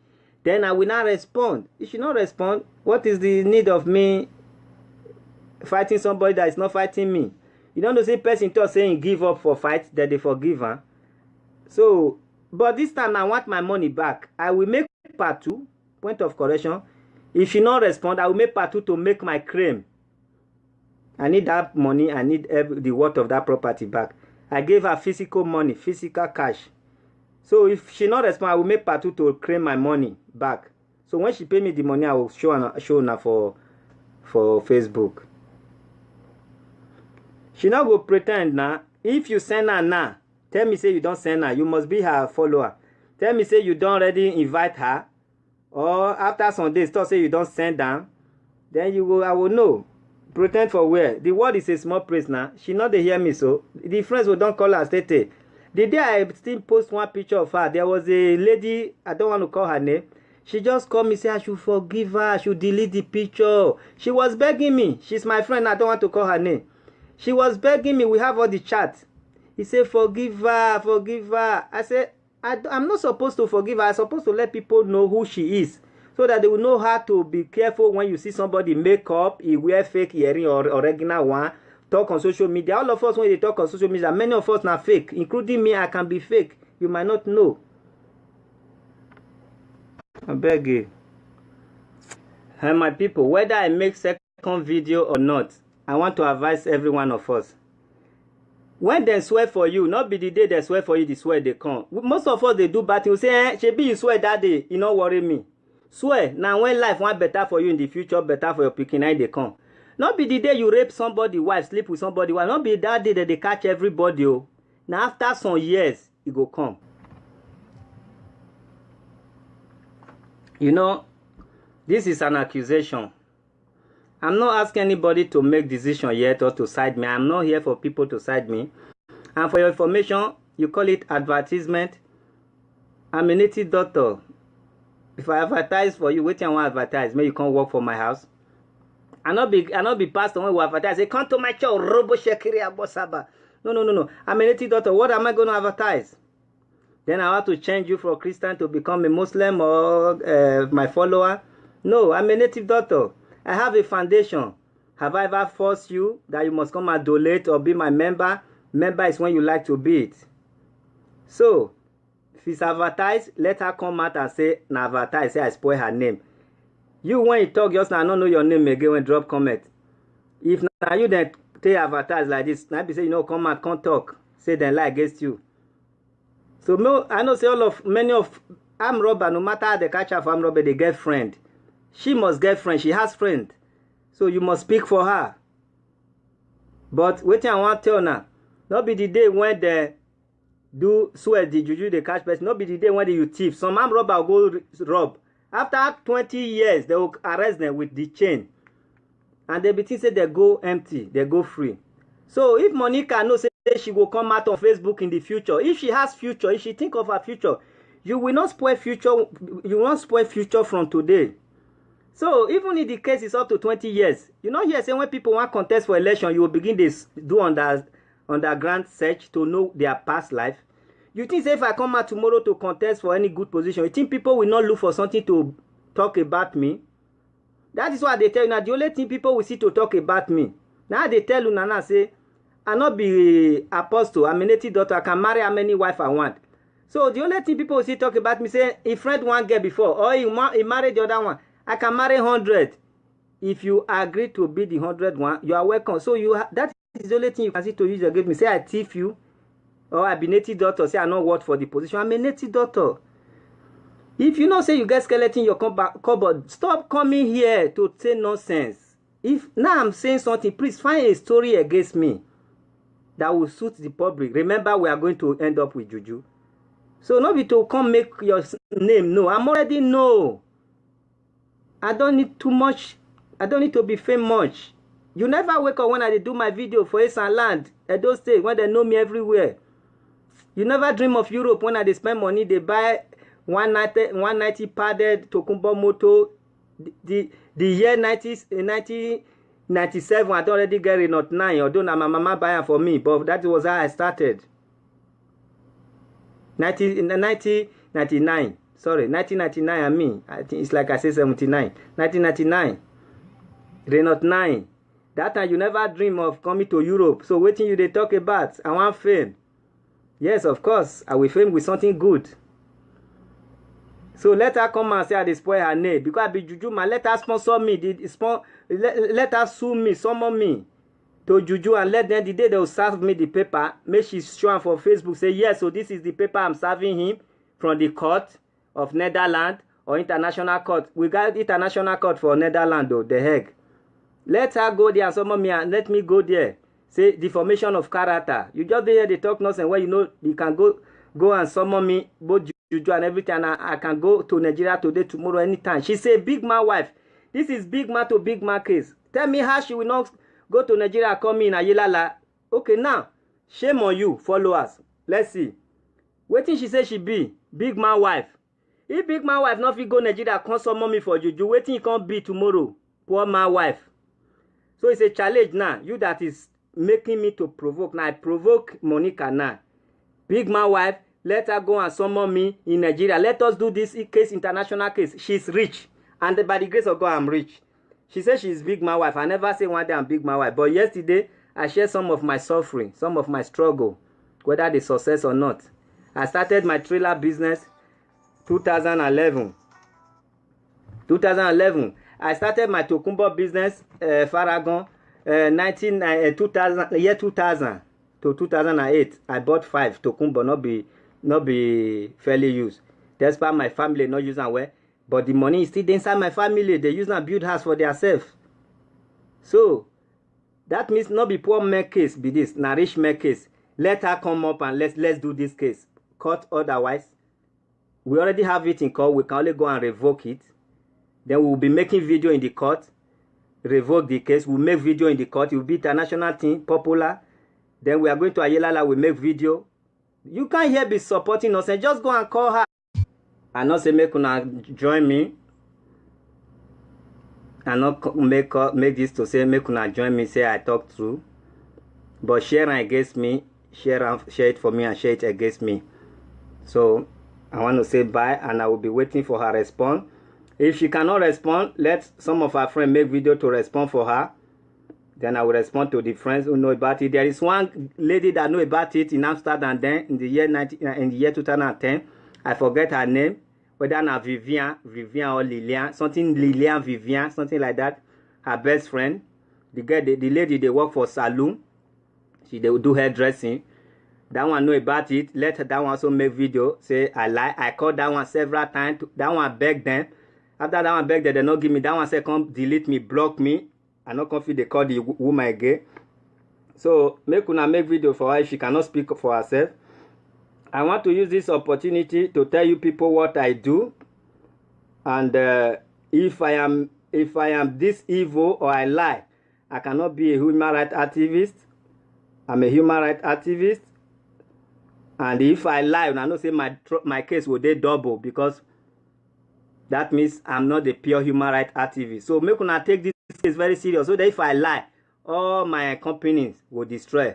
Then I will not respond. If she not respond, what is the need of me fighting somebody that is not fighting me? You don't know, say person talk saying give up for fight, that they forgive her. So, but this time I want my money back. I will make part 2, point of correction. If she not respond, I will make part 2 to make my claim. I need that money. I need the worth of that property back. I gave her physical money, physical cash. So if she not respond, I will make part 2 to claim my money back. So when she pay me the money, I will show her for Facebook. She not go pretend now. If you send her now, tell me say you don't send her. You must be her follower. Tell me say you don't already invite her. Or after some days, talk say you don't send her. Then I will know. Pretend for where? The word is a small praise now. She not dey hear me so. The friends will don't call her state. The day I still post one picture of her, there was a lady, I don't want to call her name. She just called me, say I should forgive her, I should delete the picture. She was begging me. She's my friend, I don't want to call her name. She was begging me, we have all the chat. He said, forgive her, forgive her. I said, I'm not supposed to forgive her. I'm supposed to let people know who she is, so that they will know how to be careful when you see somebody make up, he wear fake earring or original one, talk on social media. All of us, when they talk on social media, many of us are fake, including me. I can be fake. You might not know. I beg you. And my people, whether I make second video or not, I want to advise every one of us. When they swear for you, not be the day they swear for you, the swear they come. Most of us, they do bad things. Say, Shebi, you swear that day, you not worry me. Swear, now when life want better for you in the future, better for your picking, they come. Not be the day you rape somebody wife, sleep with somebody wife. Not be that day that they catch everybody. Oh. Now after some years, it go come. You know, this is an accusation. I'm not asking anybody to make decision yet or to side me. I'm not here for people to side me. And for your information, you call it advertisement. I'm a native doctor. If I advertise for you, wait till I want to advertise. Maybe you can't work for my house. I not be pastor when we advertise. Say, come to my church, Robo Shekiri Abosaba. No. I'm a native doctor. What am I going to advertise? Then I have to change you from a Christian to become a Muslim or my follower. No, I'm a native doctor. I have a foundation. Have I ever forced you that you must come and donate or be my member? Member is when you like to be it. So, if it's advertised, let her come out and say, na advertise, say I spoil her name. You, when you talk, just now, I don't know your name again when drop comment. If now you then take advertise like this, now be say, you know, come out, can't talk. Say then lie against you. So, I know say many of armed robber, no matter how they catch her for armed robber, they get friend. She must get friend. She has friend. So you must speak for her. But wait, I want to tell now. Not be the day when they do swear the juju they catch person. Not be the day when you thief. Some armed robber will go rob. After 20 years, they will arrest them with the chain. And they be think say they go empty. They go free. So if Monica knows say she will come out on Facebook in the future, if she has future, if she think of her future, you will not spoil future. You won't spoil future from today. So even if the case is up to 20 years, you know here say when people want contest for election, you will begin this do underground search to know their past life. You think say if I come out tomorrow to contest for any good position, you think people will not look for something to talk about me? That is why they tell you now. The only thing people will see to talk about me. Now they tell you now say, I not be apostle. I'm a native daughter. I can marry how many wife I want. So the only thing people will see talk about me say, a friend one girl before, or he married the other one. I can marry 100. If you agree to be the 100 one, you are welcome. So that is the only thing you can see to use against me. Say I thief you, or I be native daughter. Say I not work for the position. I'm a native daughter. If you not say you get skeleton in your cupboard, stop coming here to say nonsense. If now I'm saying something, please find a story against me that will suit the public. Remember, we are going to end up with juju. So not be to come make your name no. I'm already no. I don't need too much. I don't need to be famous. You never wake up when I do my video for East and Land, Edo State, when they know me everywhere. You never dream of Europe when I spend money, they buy 190 padded Tokumbo moto. The year 1997, I don't already get it, not 9, although my mama buy it for me, but that was how I started. 1999. Sorry, 1999 I mean. I think it's like I say 79. 1999. Renault 9. That time you never dream of coming to Europe. So waiting you they talk about. I want fame. Yes, of course. I will fame with something good. So let her come and say I dey spoil her name. Because I be juju man. Let her sponsor me. Let her sue me, summon me to juju, and let them the day they will serve me the paper. Make she show for Facebook. Say yes, so this is the paper I'm serving him from the court of Netherlands or international court. We got international court for Netherlands though, The Hague. Let her go there and summon me and let me go there. Say deformation of character. You just hear they talk nonsense where you know you can go and summon me both juju and everything, and I can go to Nigeria today, tomorrow, anytime. She say big man wife. This is big man to big man case. Tell me how she will not go to Nigeria and come in Ayelala. Okay, now shame on you, followers. Let's see. Waiting she say she be big man wife. If big man wife not fit go Nigeria, come summon me for juju. Waiting he can't be tomorrow. Poor man wife. So it's a challenge now. You that is making me to provoke. Now I provoke Monica now. Big man wife, let her go and summon me in Nigeria. Let us do this case, international case. She's rich. And by the grace of God, I'm rich. She says she's big man wife. I never say one day I'm big man wife. But yesterday, I shared some of my suffering, some of my struggle, whether the success or not. I started my trailer business 2011. 2011. I started my Tokumbo business, Faragon, 2000 to 2008. I bought 5 Tokumbo, not be fairly used. Despite my family not using well, but the money is still inside my family. They use and build house for themselves. So that means not be poor make case be this, na rich make case. Let her come up and let's do this case. Court otherwise. We already have it in court. We can only go and revoke it. Then we will be making video in the court. Revoke the case. We'll make video in the court. It will be international thing, popular. Then we are going to Ayelala. We make video. You can't here be supporting us and just go and call her. And not say make una join me. And not make this to say make una join me. Say I talk through. But share against me. Share it for me and share it against me. So I want to say bye, and I will be waiting for her response. If she cannot respond, let some of her friends make video to respond for her. Then I will respond to the friends who know about it. There is one lady that know about it in Amsterdam then in the year 2010. I forget her name. Whether now Vivian or Lilian, something Lilian Vivian, something like that. Her best friend. The girl, the lady, they work for saloon. They will do hairdressing. That one know about it. Let that one also make video. Say I lie. I called that one several times. That one beg them. After that one beg them, they not give me. That one say come delete me, block me. I not confident they call the woman again. So make una make video for her if she cannot speak for herself. I want to use this opportunity to tell you people what I do. And if I am this evil or I lie, I cannot be a human rights activist. I'm a human rights activist. And if I lie, I know say my case will they double, because that means I'm not a pure human rights activist. So make una take this case very serious. So that if I lie, all my companies will destroy.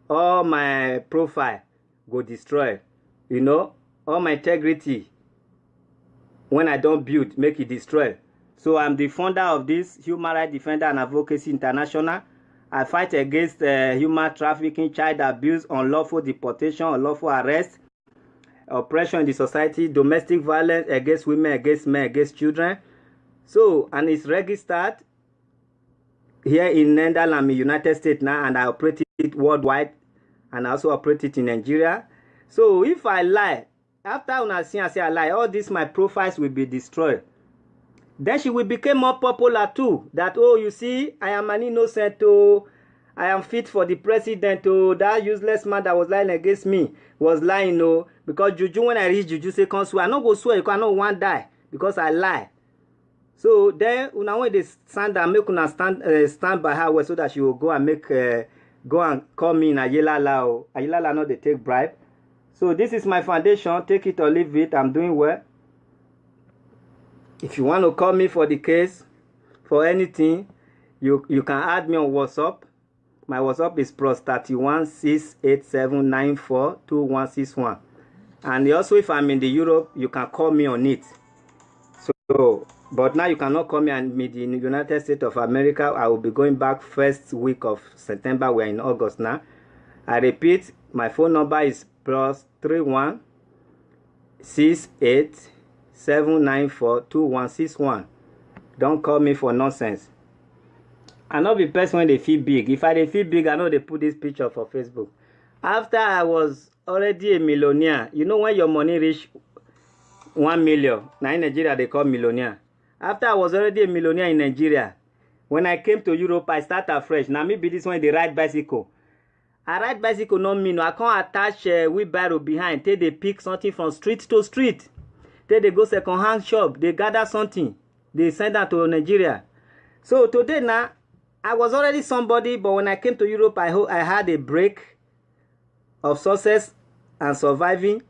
All my profile will destroy. You know, all my integrity, when I don't build, make it destroy. So I'm the founder of this Human Rights Defender and Advocacy International. I fight against human trafficking, child abuse, unlawful deportation, unlawful arrest, oppression in the society, domestic violence against women, against men, against children. So, and it's registered here in Netherlands, United States now, and I operate it worldwide, and I also operate it in Nigeria. So if I lie, after una see I say I lie, all these my profiles will be destroyed. Then she will become more popular too. That, oh, you see, I am an innocent, oh, I am fit for the president, oh, that useless man that was lying against me was lying, oh, because Juju, when I reach Juju, say, can't swear. I not go swear, you cannot want die, because I lie. So then, una when they stand and make una stand by her so that she will go and make, go and call me in Ayelala, oh. Ayelala, not they take bribe. So this is my foundation, take it or leave it, I'm doing well. If you want to call me for the case, for anything, you can add me on WhatsApp. My WhatsApp is +31 687 94 2161. And also, if I'm in the Europe, you can call me on it. So, but now you cannot call me in the United States of America. I will be going back first week of September. We're in August now. I repeat, my phone number is +31 68 794 2161. Don't call me for nonsense. I know the person when they feel big. If I feel big, I know they put this picture for Facebook. After I was already a millionaire, you know when your money reach 1 million, now in Nigeria they call millionaire. After I was already a millionaire in Nigeria, when I came to Europe, I start afresh. Now maybe this one they ride bicycle. I ride bicycle no mean I can't attach wheelbarrow behind. Take they pick something from street to street. Then they go second-hand shop, they gather something, they send that to Nigeria. So today now, I was already somebody, but when I came to Europe, I had a break of success and surviving.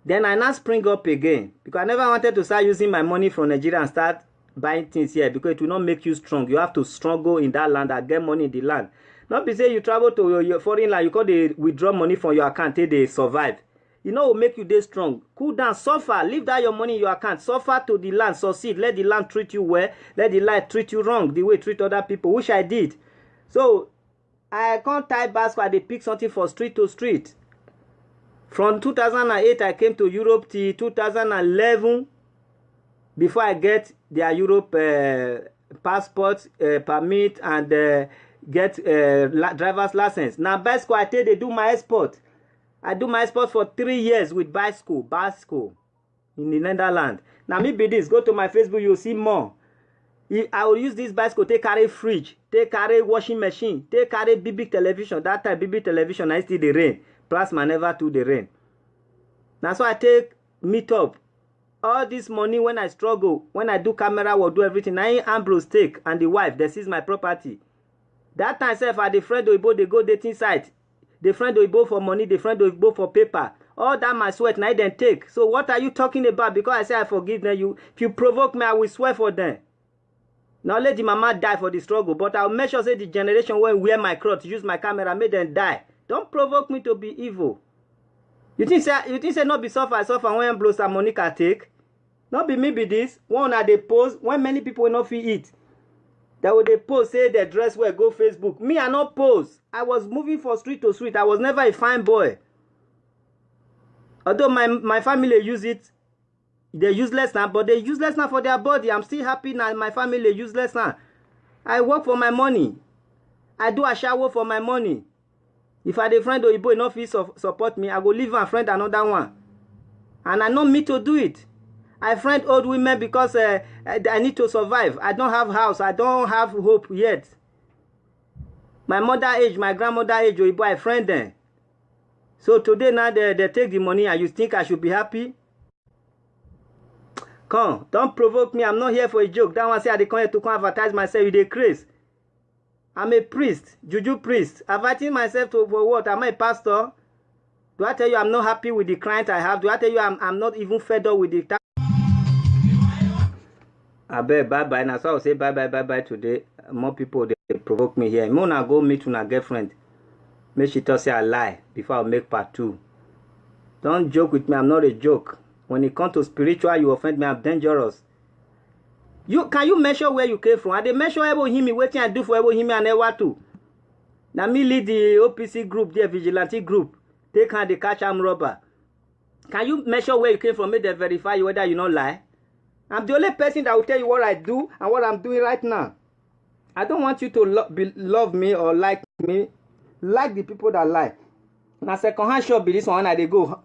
Then I now spring up again, because I never wanted to start using my money from Nigeria and start buying things here, because it will not make you strong. You have to struggle in that land and get money in the land. Not be say you travel to your foreign land, you call they withdraw money from your account till they survive. You know, will make you day strong. Cool down, suffer, leave that your money in your account. Suffer to the land, succeed. Let the land treat you well. Let the land treat you wrong, the way it treat other people, which I did. So, I can't tie basket, they pick something for street to street. From 2008, I came to Europe till 2011. Before I get their Europe passport, permit, and get driver's license. Now, bicycle, I tell they do my export. I do my export for 3 years with bicycle in the Netherlands. Now, maybe this, go to my Facebook, you'll see more. I will use this bicycle, take carry fridge, take carry washing machine, take carry BB television. That time, BB television, I still the rain. Plasma never to the rain. That's why I take meet up. All this money when I struggle, when I do camera work, do everything, I Ambrose take and the wife, that is my property. That time, self, I the friend Oibo, they go dating site. The friend Oibo for money, the friend Oibo for paper. All that my sweat, now then take. So what are you talking about? Because I say I forgive them. If you provoke me, I will swear for them. Now let the mama die for the struggle. But I'll make sure say the generation when wear my clothes, use my camera, make them die. Don't provoke me to be evil. You think say not be suffer when blow some money can take? Not be me be this. One at the post when many people will not feel it. That would they post say their dress wear go Facebook. Me I not post. I was moving from street to street. I was never a fine boy. Although my family use it, they're useless now, but they're useless now for their body. I'm still happy now. My family useless now. I work for my money. I do a shower for my money. If I the friend Oibo enough is support me, I go leave and friend another one. And I know me to do it. I friend old women because I need to survive. I don't have house. I don't have hope yet. My mother age, my grandmother age, Oibo, I friend them. So today now they take the money and you think I should be happy? Come, don't provoke me. I'm not here for a joke. That one say I come here to come advertise myself with a craze. I'm a priest, juju priest. Advertising myself for what? Am I a pastor? Do I tell you I'm not happy with the client I have? Do I tell you I'm not even fed up with the... I bet bye-bye. Now, so I'll say bye-bye today. More people, they provoke me here. I'm gonna go meet with my girlfriend. Make she talk say I lie before I make part 2. Don't joke with me. I'm not a joke. When it comes to spiritual, you offend me. I'm dangerous. Can you measure where you came from? And they measure Ebohimi, waiting and do for Ebohimi and Ewatu. Now me lead the OPC group, the vigilante group. Take hand the catch arm robber. Can you measure where you came from? Make them verify you whether you not lie. I'm the only person that will tell you what I do and what I'm doing right now. I don't want you to love me or like me. Like the people that lie. Now second-hand shop be this one I they go.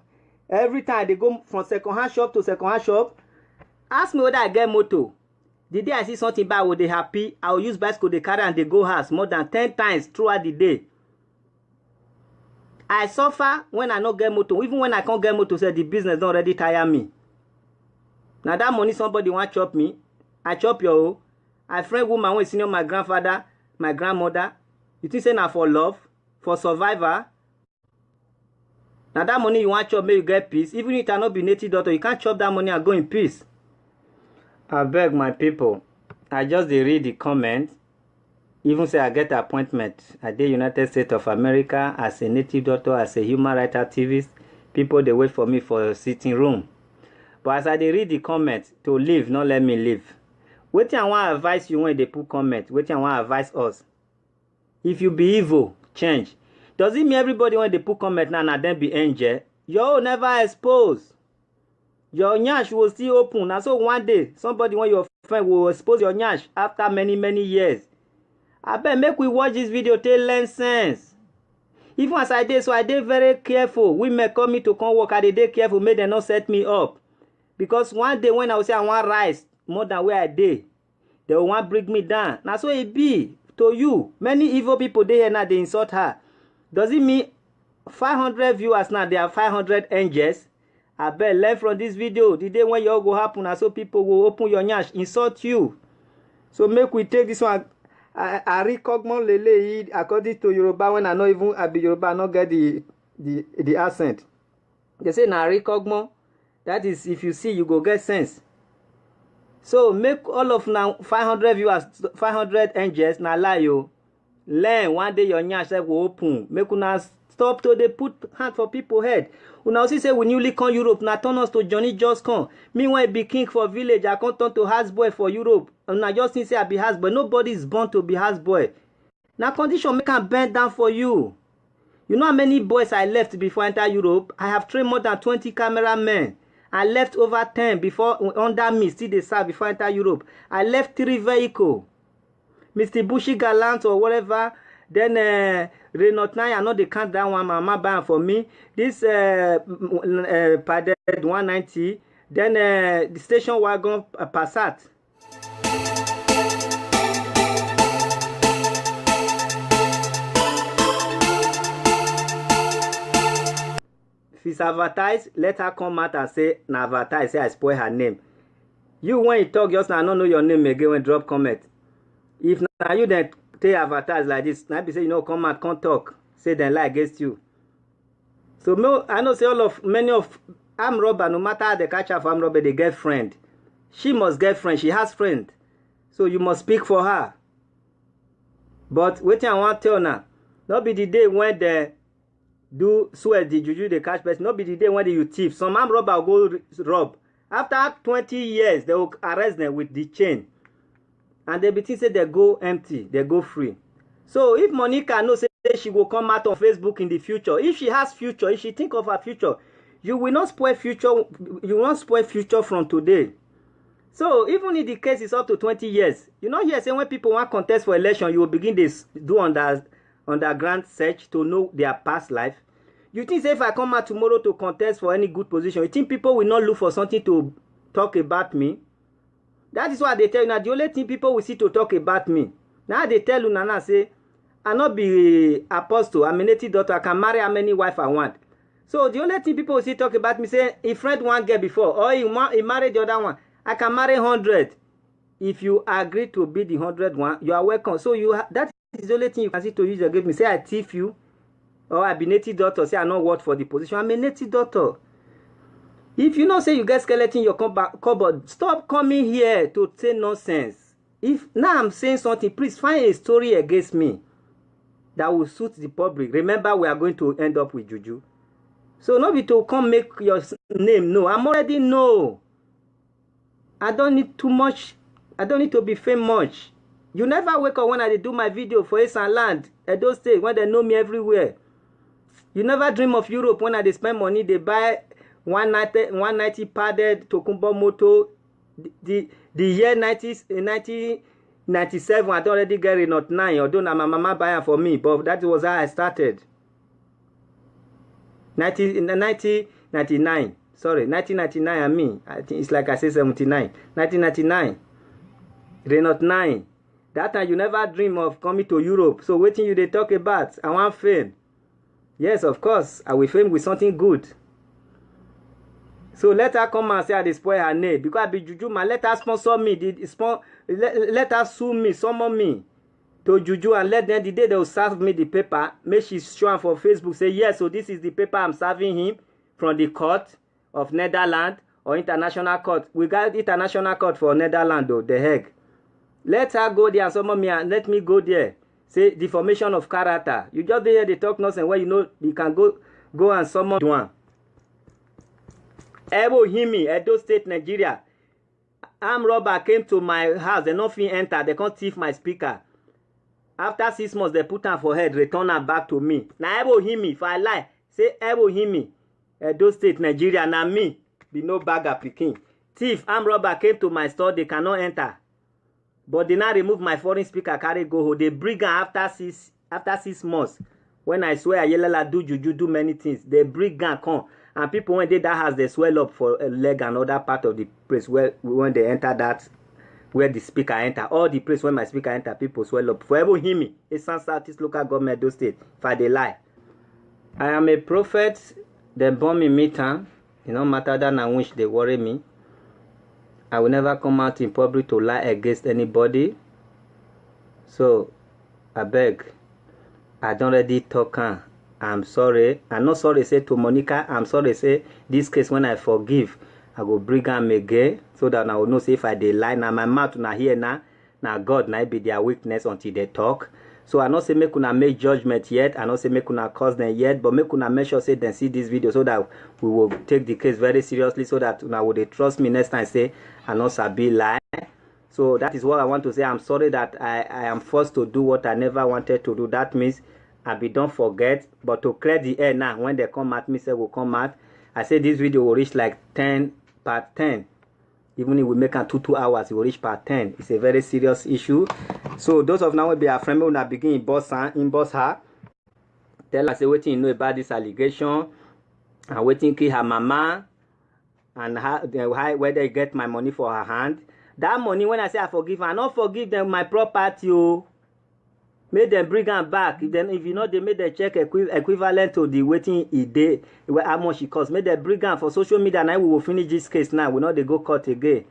Every time they go from second-hand shop to second-hand shop, ask me whether I get motor. The day I see something bad, will they happy? I will use bicycle, they carry and they go house more than 10 times throughout the day. I suffer when I not get motor. Even when I can't get motor, say the business don't already tire me. Now that money somebody want chop me, I chop your. I friend woman when senior my grandfather, my grandmother. You think say now for love, for survivor? Now that money you want chop, make you get peace. Even if you cannot be native daughter, you can't chop that money and go in peace. I beg my people. I just read the comment. Even say I get an appointment at the United States of America as a native doctor, as a human rights activist. People they wait for me for a sitting room. But as I read the comment, to leave, not let me leave. Wetin I want to advise you when they put comment. Wetin I want to advise us. If you be evil, change. Does it mean everybody when they put comment now and then be angel? Yo, never expose. Your nyash will still open. And so one day, somebody when your friend will expose your nyash after many years. I bet make we watch this video till learn sense. Even as I did, so I did very careful. Women call me to come work, I did careful, make them not set me up. Because one day when I will say I want rise more than where I did, they will want bring me down. Now so it be to you. Many evil people they here now they insult her. Does it mean 500 viewers now they are 500 angels? I bet learn from this video. The day when you all go happen, and so people will open your nyash, insult you. So make we take this one. I recognize lele according to Yoruba when I know even I be Yoruba I not get the accent. They say na recognize. That is if you see you go get sense. So make all of now 500 viewers, 500 angels na lie yo. Learn one day your nyash will open. Make una stop to they put hand for people head. Una also say we newly come Europe na turn us to Johnny just come. Meanwhile be king for village I can't turn to houseboy for Europe. And I just think say I be houseboy. Nobody is born to be houseboy. Now condition make can bend down for you. You know how many boys I left before I enter Europe? I have trained more than 20 cameramen. I left over 10 before under me still they serve before I enter Europe. I left 3 vehicles. Mr. Bushy Gallant or whatever. Then Renault 9, I know they can't that one, mama buy for me. This Paded 190. Then the station wagon Passat. If it's advertised, let her come out and say, na advertise, say I spoil her name. You when you talk just now, I don't know your name again when drop comment. If now you then take advertise like this, now be say you know come out, can't talk, say then lie against you. So I know say many of armed robber, no matter how they catch her for armed robber, they get friend. She must get friend, she has friend. So you must speak for her. But waiting I want to tell now, not be the day when they do swear the juju they catch person, not be the day when you thief. Some armed robber go rob. After 20 years, they will arrest them with the chain. And they be think say they go empty, they go free. So if Monica knows say she will come out on Facebook in the future, if she has future, if she think of her future, you will not spoil future, you won't spoil future from today. So even if the case is up to 20 years, you know here say when people want contest for election, you will begin this do underground search to know their past life. You think say if I come out tomorrow to contest for any good position, you think people will not look for something to talk about me? That is why they tell you now. The only thing people will see to talk about me. Now they tell you Nana say, I not be apostle. I'm a native daughter. I can marry how many wife I want. So the only thing people will see talk about me say, if friend one get before, or he married the other one, I can marry 100. If you agree to be the 100 one, you are welcome. So that is the only thing you can see to use against me. Say I thief you, or I be native daughter. Say I not work for the position. I'm a native daughter. If you know say you get skeleton in your cupboard, stop coming here to say nonsense. If now I'm saying something, please find a story against me that will suit the public. Remember, we are going to end up with juju. So not be to come make your name. No, I'm already know. I don't need too much I don't need to be famous much. You never wake up when I do my video for Esan Land, Edo State, when they know me everywhere. You never dream of Europe when I spend money, they buy 190 padded Tokumbo moto. The year 1997, I don't already get it, not 9, although my mama buy it for me, but that was how I started. 1999, sorry, 1999 I mean, I think it's like I say 79, 1999, Renault 9. That time you never dream of coming to Europe, so waiting you they talk about, I want fame. Yes, of course, I will fame with something good. So let her come and say I spoil her name. Because I be Juju, man, let her sponsor me. Let her sue me, summon me to Juju, and let them, the day they will serve me the paper, make she show am for Facebook, say, yes, so this is the paper I'm serving him from the court of Netherlands or international court. We got international court for Netherlands, though, The Hague. Let her go there and summon me, and let me go there. Say, deformation of character. You just hear they talk nonsense where you know you can go and summon one. Ebo Himi, Edo State, Nigeria. Armed robber came to my house. They not fit enter. They can't thief my speaker. After 6 months, they put her for head, return her back to me. Now Ebo Himi, if I lie, say Ebo Himi, Edo State, Nigeria. Now me, be no bagger picking. Thief, armed robber came to my store. They cannot enter. But they now remove my foreign speaker, carry go home. They bring her after six months. When I swear I yellow do juju, do many things. They bring her come. And people when they that house, they swell up for a leg and other part of the place where when they enter that, where the speaker enter. All the place where my speaker enter, people swell up. Forever hear me. It's Southeast local government, Edo State. If I they lie. I am a prophet. They born me meter. It no matter that I wish they worry me. I will never come out in public to lie against anybody. So, I beg. I don't already talk. I'm sorry. I'm not sorry say to Monica. I'm sorry say this case when I forgive, I go bring am again so that I will know say if I dey lie. Now my mouth na here now. Now God na be their weakness until they talk. So I not say make una make judgment yet. I not say make una cause them yet. But make una make sure say them see this video so that we will take the case very seriously so that una would trust me next time say I not sabi lie. So that is what I want to say. I'm sorry that I am forced to do what I never wanted to do. That means I be don't forget. But to clear the air now, when they come at me, say will come out. I say this video will reach like 10 part 10. Even if we make it 2 hours, it will reach part 10. It's a very serious issue. So those of now will be afraid when I begin inbox her. Tell her say what you know about this allegation and waiting kill her mama and how where they get my money for her hand. That money when I say I forgive her, I not forgive them my property. Oh. Make them bring them back. Then if you know they made the check equivalent to the waiting a day, how much it costs. Make them bring them for social media. Now we will finish this case now. We know they go court again.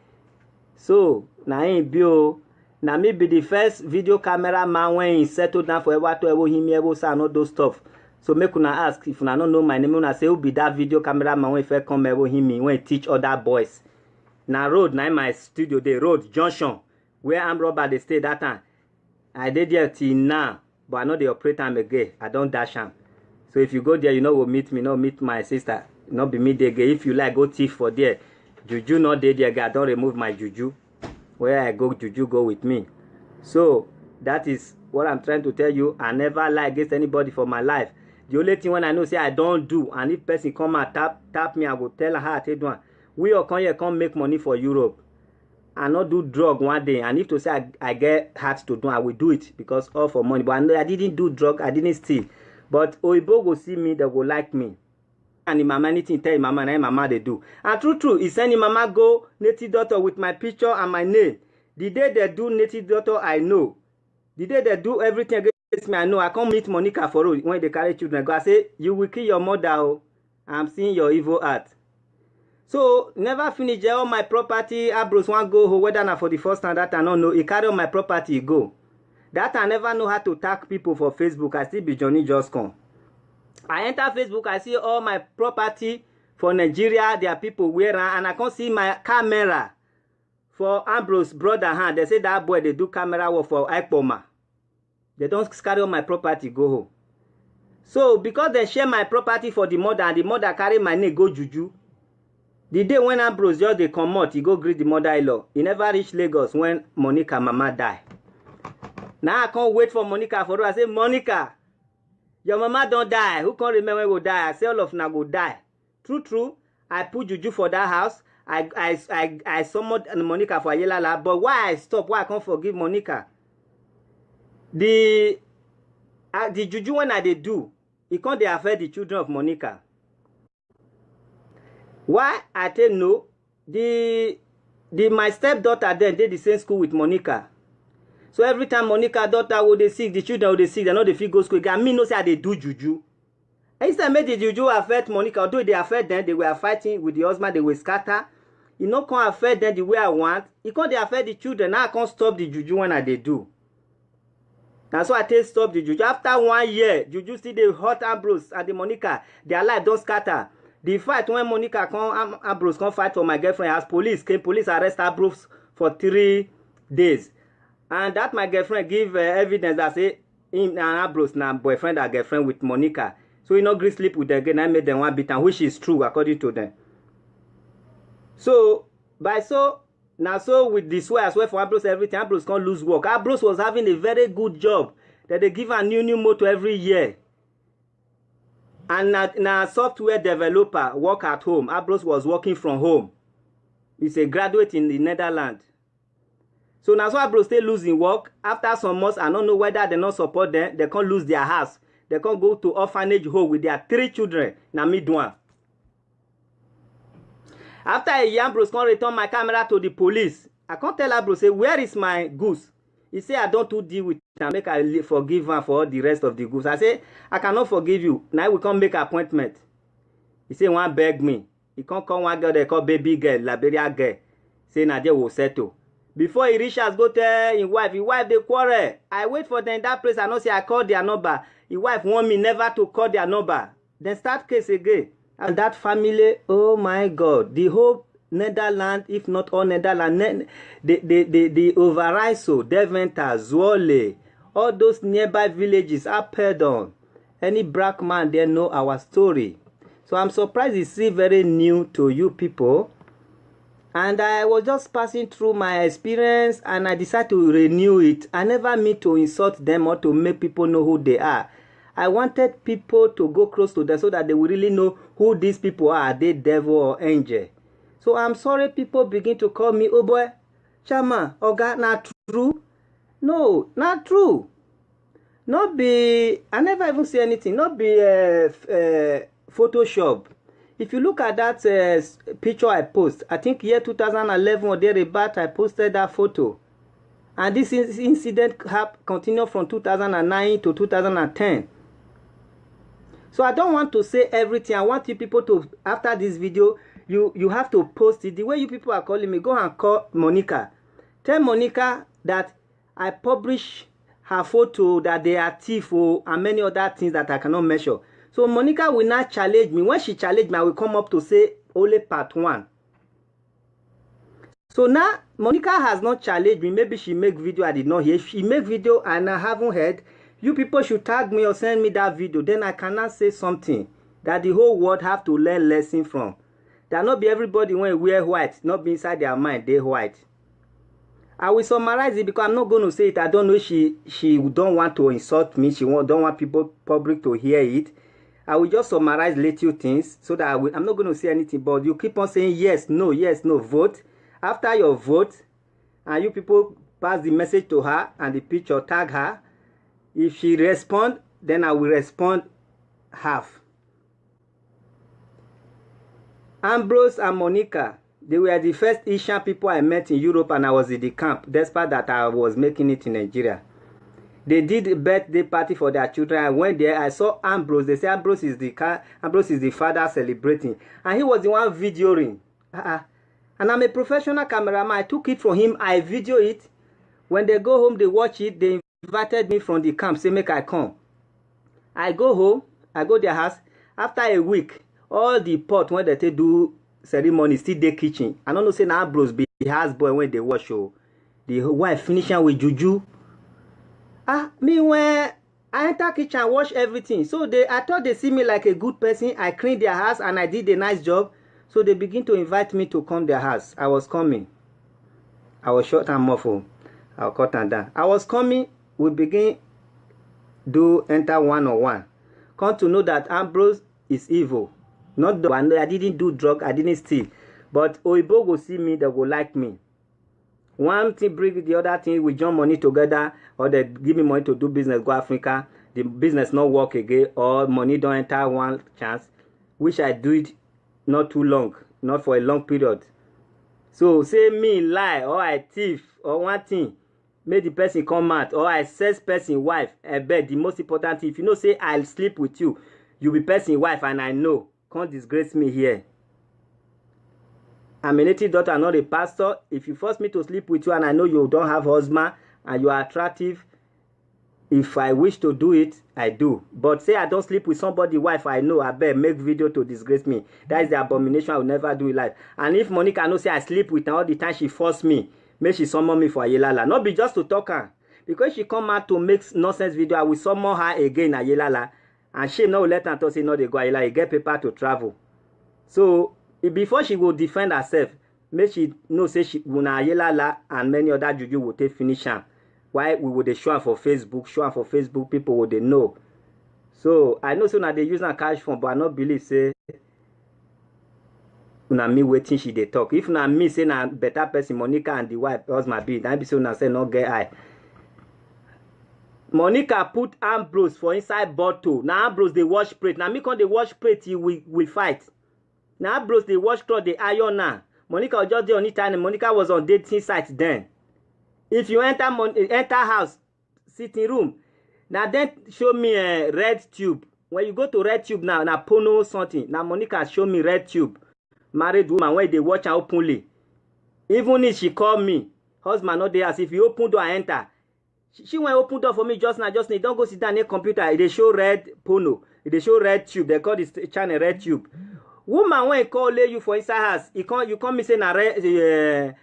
So now ain't bio. Now me be the first video camera man when he settled down for ever to ever him ever say all those stuff. So make una ask if una don't know my name. Una say who be that video camera man when first come ever him me when he teach other boys. Now road now in my studio the road junction where I'm robber they stay that time. I did there till now, but I know the operator am again. I don't dash am. So if you go there, you know will meet me, not meet my sister, not be me there again. If you like, go thief for there. Juju not there again. I don't remove my juju. Where I go, juju go with me. So that is what I'm trying to tell you. I never lie against anybody for my life. The only thing when I know say I don't do, and if person come and tap me, I go tell her how I take one. We all come here come make money for Europe. I not do drug one day, and if to say I get heart to do, I will do it because all for money. But I know I didn't do drug, I didn't steal. But Oibo go see me, they go like me. And the mama anything tell mama, and mama they do. And true, he send the mama go native daughter with my picture and my name. The day they do native daughter, I know. The day they do everything against me, I know. I can't meet Monica for road when they carry children. I go, I say, you will kill your mother. Oh. I'm seeing your evil heart. So never finish all my property. Abros one go whether not for the first time that I don't know. He carry on my property go. That I never know how to tag people for Facebook. I still be Johnny Just Come. I enter Facebook. I see all my property for Nigeria. There are people wearing and I can't see my camera for Ambrose brother hand. They say that boy they do camera work for Ipoma. They don't carry on my property go home. So because they share my property for the mother and the mother carry my name go juju. The day when Ambrose just dey comot, he go greet the mother-in-law. He never reach Lagos when Monica mama die. Now I can't wait for Monica for her. I say, Monica, your mama don't die. Who can't remember when go die? I say all of them go die. True. I put juju for that house. I summoned Monica for Ayelala. But why I stop? Why I can't forgive Monica? The juju when I dey do, it can't dey affect the children of Monica. Why I tell no? My stepdaughter then did the same school with Monica. So every time Monica daughter would they sick, the children would they sick, they know they fit go school. I mean no say they do juju. Instead make the juju affect Monica, although they affect them, they were fighting with the husband, they were scatter. You know can't affect them the way I want. It can't affect the children. Now I can't stop the juju when I they do. That's why I tell stop the juju. After 1 year, juju still the hot Ambrose and the Monica, their life don't scatter. The fight when Monica come, Ambrose come fight for my girlfriend as police came, police arrest Ambrose for 3 days. And that my girlfriend give evidence that say him and Ambrose now boyfriend and girlfriend with Monica. So he not agree sleep with them again. I made them one bit, and which is true according to them. So so with this way as well for Ambrose everything, Ambrose can't lose work. Ambrose was having a very good job that they give a new motor every year. And now software developer work at home. Ambrose was working from home. He's a graduate in the Netherlands. So now so Ambrose stay losing work. After some months, I don't know whether they not support them. They can't lose their house. They can't go to orphanage home with their 3 children. Now midone. After a year, Ambrose can't return my camera to the police. I can't tell Ambrose, say, where is my goose? He say, I don't deal with it. Make I forgive him for all the rest of the goose. I say, I cannot forgive you. Now we can't make appointment. He say, one beg me. He can't call one girl they call baby girl, Liberia girl. Say, Nadia will settle. Before he reach us, go tell his wife they quarrel. I wait for them in that place. I know say I call their number. His wife want me never to call their number. Then start case again. And that family, oh my God, the whole Netherlands, if not all Netherlands, the Overijssel, Deventer, Zwolle, all those nearby villages are pardon. Any black man there know our story. So I'm surprised it's still very new to you people. And I was just passing through my experience and I decided to renew it. I never mean to insult them or to make people know who they are. I wanted people to go close to them so that they will really know who these people are they devil or angel. So I'm sorry people begin to call me, oh boy, Chama, Oga, not true. No, not true. Not be, I never even say anything. Not be Photoshop. If you look at that picture I post, I think year 2011 or thereabout, I posted that photo. And this incident continued from 2009 to 2010. So I don't want to say everything. I want you people to, after this video, you have to post it. The way you people are calling me, go and call Monica. Tell Monica that I publish her photo, that they are thief and many other things that I cannot measure. So Monica will not challenge me. When she challenge me, I will come up to say only part 1. So now Monica has not challenged me. Maybe she make video I did not hear. She make video and I haven't heard. You people should tag me or send me that video. Then I cannot say something that the whole world have to learn lesson from. That not be everybody when wear white, not be inside their mind they white. I will summarize it because I'm not going to say it. I don't know she don't want to insult me. She don't want people public to hear it. I will just summarize little things so that I'm not going to say anything. But you keep on saying yes, no, vote. After your vote, and you people pass the message to her and the picture, tag her. If she respond, then I will respond half. Ambrose and Monica, they were the first Asian people I met in Europe and I was in the camp, despite that I was making it in Nigeria. They did a birthday party for their children. I went there. I saw Ambrose. They say Ambrose is the father celebrating. And he was the one videoing. And I'm a professional cameraman. I took it from him. I video it. When they go home, they watch it. They invited me from the camp. Say, make I come. I go home. I go their house. After a week, all the pot when they do ceremony still their kitchen. I don't know say now Ambrose be the houseboy when they wash. The wife finishing with juju. Me when I enter kitchen and wash everything. So I thought they see me like a good person. I cleaned their house and I did a nice job. So they begin to invite me to come their house. I was coming. I was short and muffled. I'll cut and down. I was coming. We begin do enter one-on-one. Come to know that Ambrose is evil. Not the one. I didn't do drug. I didn't steal. But Oibo go see me. They go like me. One thing bring the other thing. We join money together, or they give me money to do business. Go Africa. The business not work again, or money don't enter one chance. Which I do it not too long, not for a long period. So say me lie, or I thief, or one thing, make the person come out, or I sex person wife. I bet the most important thing, if you know say I'll sleep with you, you be person wife, and I know, can't disgrace me here. I'm a native daughter, not a pastor. If you force me to sleep with you and I know you don't have husband and you are attractive, if I wish to do it, I do. But say I don't sleep with somebody wife I know, I better make video to disgrace me. That is the abomination I will never do in life. And if Monica know say I sleep with her all the time, she force me, make she summon me for Ayelala. Not be just to talk her. Because she come out to make nonsense video, I will summon her again Ayelala. And she no let her talk say no they go Ayelala, get paper to travel. So before she will defend herself, make she know say she una Ayelala and many other juju will take finish her. Why we would show her for Facebook, people would they know. So I know so now they use a cash phone, but I not believe say una me waiting she they talk. If na me say na better person, Monica and the wife husband be, then be so now say no get eye. Monica put Ambrose for inside bottle. Now Ambrose they wash plate. Now me come they wash plate till we fight. Now Ambrose they wash cloth they iron now. Monica was just there on it and Monica was on dating site then. If you enter house, sitting room, now then show me a red tube. When you go to red tube now porno something. Now Monica show me red tube. Married woman when they watch her openly. Even if she call me, husband not there as if you open door and enter. She went open door for me just now. Don't go sit down near computer. They show red porno. They show red tube. They call this channel red tube. Woman when call lay you for inside house, you come me say na red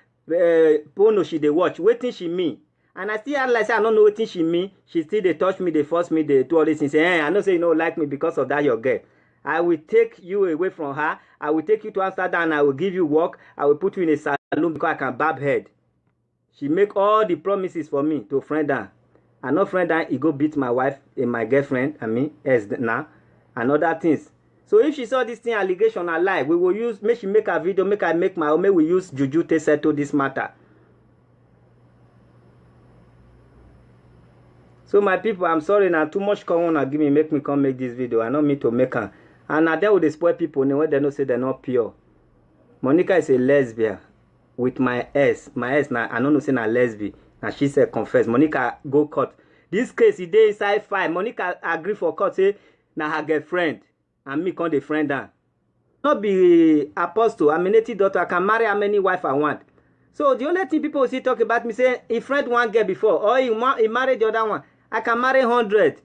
porno she dey watch. Waiting she me. And I still had like say I don't know wetin she mean. She still they touch me, they force me, they do all this things. Say, hey, I know say you don't like me because of that your girl. I will take you away from her. I will take you to Amsterdam and I will give you work. I will put you in a salon because I can barb head. She make all the promises for me to friend her. And no friend her, he go beat my wife and my girlfriend and me as now and other things. So if she saw this thing allegation a lie, we will use, make she make a video, make I make my own, make we use juju to settle this matter. So my people, I'm sorry now, too much corona give me, make me come make this video. I don't mean to make her. And now they will spoil people when they don't say they're not pure. Monica is a lesbian with my ex. My ex now, I don't know say na lesbian. And she said confess. Monica go court. This case, he dey inside file. Monica agree for court, say na her girlfriend. And me come the friend her. Not be apostle. I'm a native daughter. I can marry how many wife I want. So the only thing people see talk about me say, a friend one girl before, or he married the other one. I can marry 100.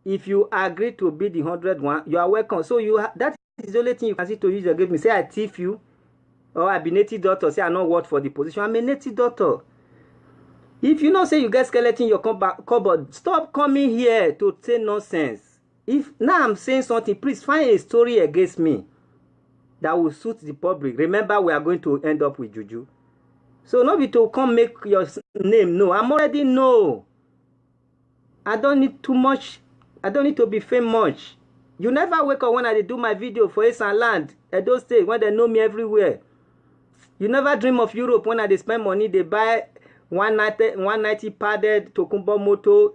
If you agree to be the 100 one, you are welcome. So that is the only thing you can see to use against me. Say I thief you, or I be native daughter. Say I not work for the position. I'm a native daughter. If you know say you get skeleton in your cupboard, stop coming here to say nonsense. If now I'm saying something, please find a story against me that will suit the public. Remember, we are going to end up with juju. So not be to come make your name no. I'm already know. I don't need too much. I don't need to be famous. You never wake up when I do my video for Ace and Land at those days when they know me everywhere. You never dream of Europe when I spend money. They buy 190 padded Tokumbo moto.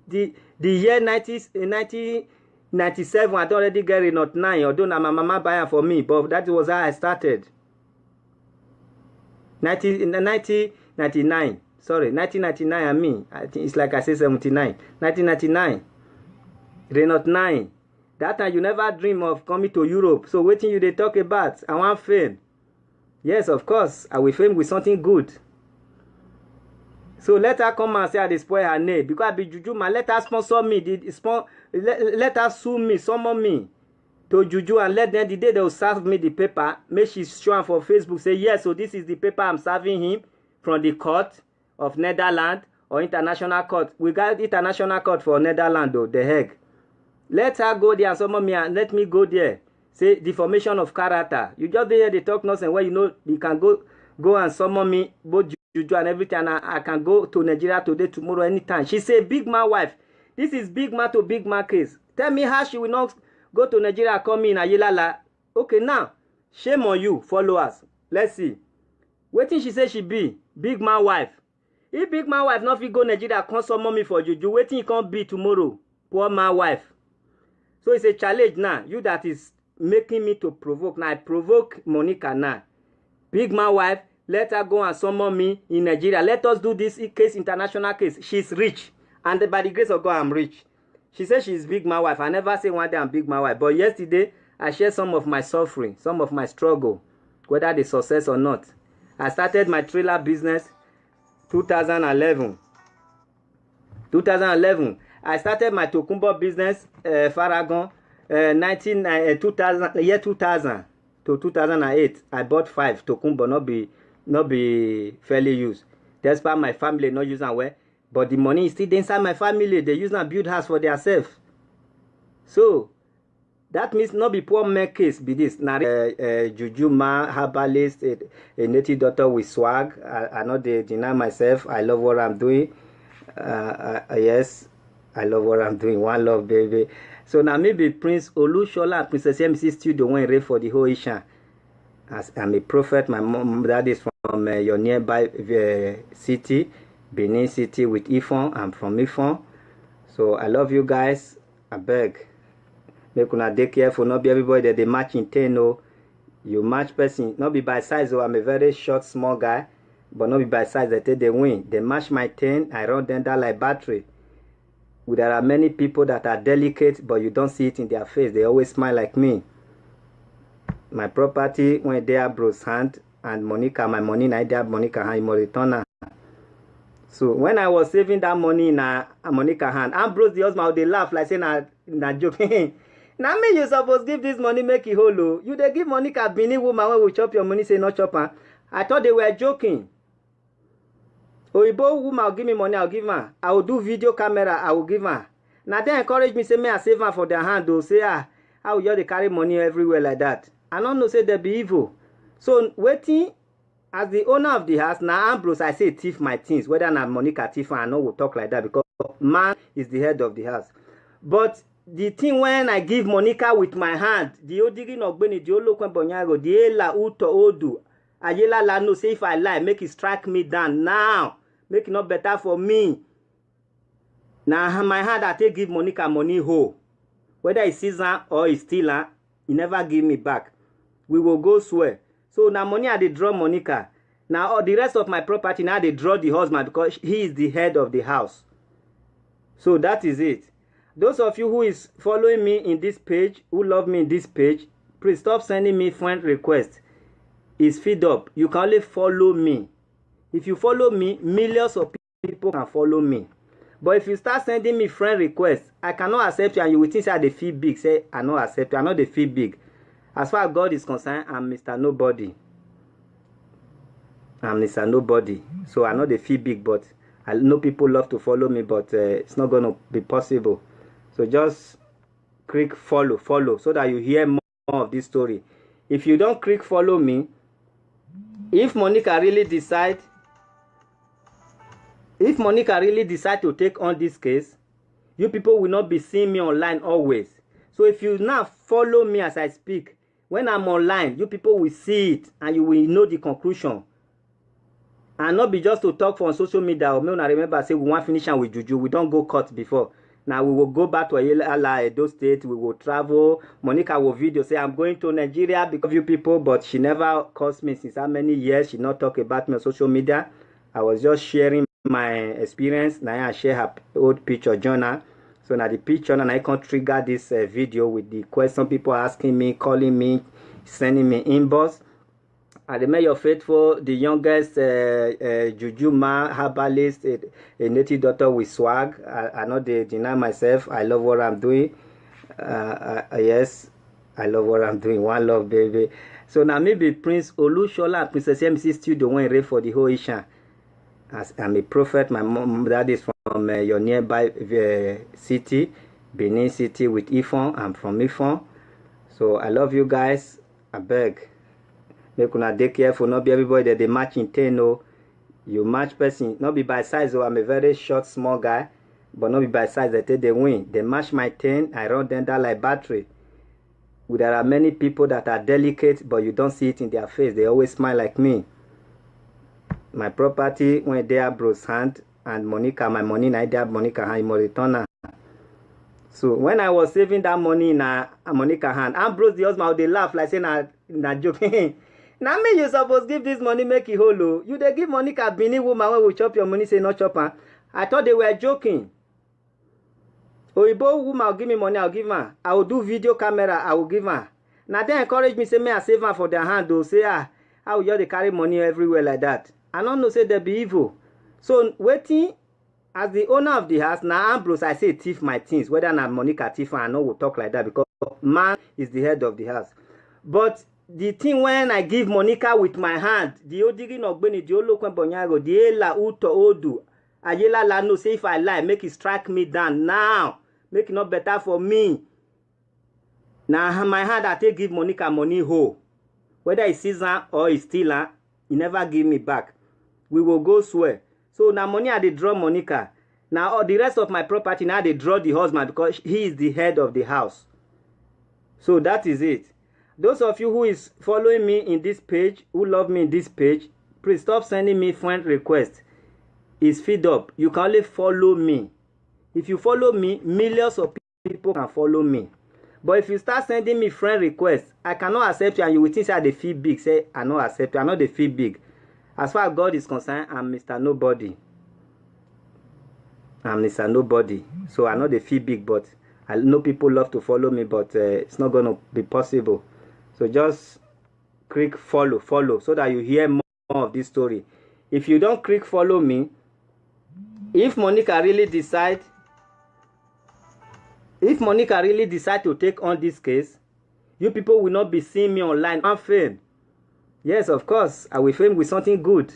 The year 1997, I don't already get it, not 9. Although my mama buy it for me, but that was how I started. 1999. Sorry, 1999 and me. I think it's like I say 79. 1999. Renault 9. That time you never dream of coming to Europe. So what thing you they talk about? I want fame. Yes, of course. I will fame with something good. So let her come and say I spoil her name. Because I be juju man. Let her sponsor me. Let her sue me, summon me to juju and let them the day they will serve me the paper. Make she show am for Facebook. Say yes, so this is the paper I'm serving him from the court of Netherlands or international court. We got international court for Netherlands though, The Hague. Let her go there and summon me and let me go there. say deformation of character. You just hear they talk nonsense where you know you can go and summon me both juju and everything, and I can go to Nigeria today, tomorrow, anytime. She say big man wife. This is big man to big man case. Tell me how she will not go to Nigeria and come in Ayelala. Okay, now shame on you, followers. Let's see. Wetin she say she be big man wife. If big man wife not fit go Nigeria, come summon me for juju. Wetin he can't be tomorrow? Poor man wife. So it's a challenge now. You that is making me to provoke. Now I provoke Monica now. Big man wife, let her go and summon me in Nigeria. Let us do this case, international case. She's rich. And by the grace of God, I'm rich. She says she's big man wife. I never say one day I'm big man wife. But yesterday, I shared some of my suffering, some of my struggle, whether the success or not. I started my trailer business 2011. 2011. I started my Tokumbo business, Faragon, 2000 to 2008. I bought 5 Tokumbo, not be fairly used. Despite my family not using well, but the money is still inside my family. They use and build house for themselves. So that means not be poor man case be this. Now, Juju man, herbalist, a native doctor with swag. I not deny myself. I love what I'm doing. Yes, I love what I'm doing. One love, baby. So now maybe Prince Olushola and Princess MC Studio went ready for the whole Isha. As I'm a prophet, my mom, that is from your nearby city, Benin City with Ifon. I'm from Ifon. So I love you guys. I beg. Make una dey careful. Not be everybody that they match in 10. No. You match person. Not be by size. Oh, I'm a very short, small guy. But not be by size. They take the win. They match my 10. I run them down like battery. There are many people that are delicate, but you don't see it in their face. They always smile like me. My property went there, bro's hand, and Monica, my money, I there, Monica hand, return. So when I was saving that money in Monica hand, Ambrose the husband, they laugh like saying, na joke. Now me, you supposed give this money, make it hollow. You they give Monica Benin woman when we chop your money, say not chop her. I thought they were joking. Oyibo woman will give me money, I'll give her. I will do video camera, I will give her. Now they encourage me, say me I save her for their hand. They'll say, how will you they carry money everywhere like that? I don't know, say they be evil. So waiting, as the owner of the house, now Ambrose, I say thief my things. Whether not Monica thief, I know we'll talk like that because man is the head of the house. But the thing when I give Monica with my hand, the Odigi Nogbeni, the Olokwen Bonyago, the Ela Uto Odu, Ayela Lano, say if I lie, make it strike me down now. Make it not better for me. Now my hand I take give Monica money whole. Whether it's season or it's stealer, he never give me back. We will go swear. So now money I dey draw Monica. Now all the rest of my property now they draw the husband because he is the head of the house. So that is it. Those of you who is following me in this page, who love me in this page, please stop sending me friend requests. It's feed up. You can only follow me. If you follow me, millions of people can follow me. But if you start sending me friend requests, I cannot accept you and you will think say they feel big. Say, I not accept you. I know they feel big. As far as God is concerned, I'm Mr. Nobody. I'm Mr. Nobody. So I know they feel big, but I know people love to follow me, but it's not going to be possible. So just click follow, so that you hear more of this story. If you don't click follow me, if Monica really decide to take on this case, you people will not be seeing me online always. So if you now follow me as I speak, when I'm online, you people will see it and you will know the conclusion. And not be just to talk for on social media. Or I remember I say we want to finish with Juju. We don't go court before. Now we will go back to Edo State. We will travel. Monica will video say I'm going to Nigeria because of you people, but she never calls me since how many years. She not talk about me on social media. I was just sharing my experience. Now I share her old picture journal. So now the picture and I can trigger this video with the question people asking me, calling me, sending me inbox. I remain your faithful, the youngest Juju man, herbalist, a native doctor with swag. I not deny myself. I love what I'm doing. Yes, I love what I'm doing. One love, baby. So now maybe Prince Olushola and Princess MC Studio went ready for the whole Isha. As I'm a prophet, my mom, that is from your nearby city, Benin City with Ifon. I'm from Ifon. So I love you guys. I beg. Make una dey careful. Not be everybody that they match in 10. No. You match person. Not be by size. Oh, I'm a very short, small guy. But not be by size. They take the win. They match my 10. I run them down like battery. There are many people that are delicate, but you don't see it in their face. They always smile like me. My property when they are Bruce's hand and Monica, my money na there Monica hand, you return her. So when I was saving that money in Monica hand, Ambrose the husband, they laugh like saying na joking. Now me you supposed give this money make it hollow. You they give Monica Bini woman when we chop your money say not chop her. I thought they were joking. Oibo woman will give me money, I'll give her. I will do video camera, I will give her. Now they encourage me say me I save her for their hand. They'll say how will you they carry money everywhere like that. I don't know say they be evil. So waiting as the owner of the house, now Ambrose, I say thief my things. Whether not Monica thief, I know we'll talk like that because man is the head of the house. But the thing when I give Monica with my hand, the Odigin Ogbeni, the Olokwen Bonyago, the Ela Uto Odu, Ayela Lano say if I lie, make it strike me down now. Make it not better for me. Now my hand I take give Monica money whole. Whether it's season or it's stealer, he never give me back. We will go swear. So now money I dey draw Monica. Now all the rest of my property now they draw the husband because he is the head of the house. So that is it. Those of you who is following me in this page, who love me in this page, please stop sending me friend requests. It's feed up. You can only follow me. If you follow me, millions of people can follow me. But if you start sending me friend requests, I cannot accept you and you will think say they feel big. Say I not accept you. I know they feel big. As far as God is concerned, I'm Mr. Nobody. I'm Mr. Nobody. So I know they feel big, but I know people love to follow me, but it's not going to be possible. So just click follow, so that you hear more of this story. If you don't click follow me, if Monica really decide to take on this case, you people will not be seeing me online on fame. Yes, of course, I will fame with something good.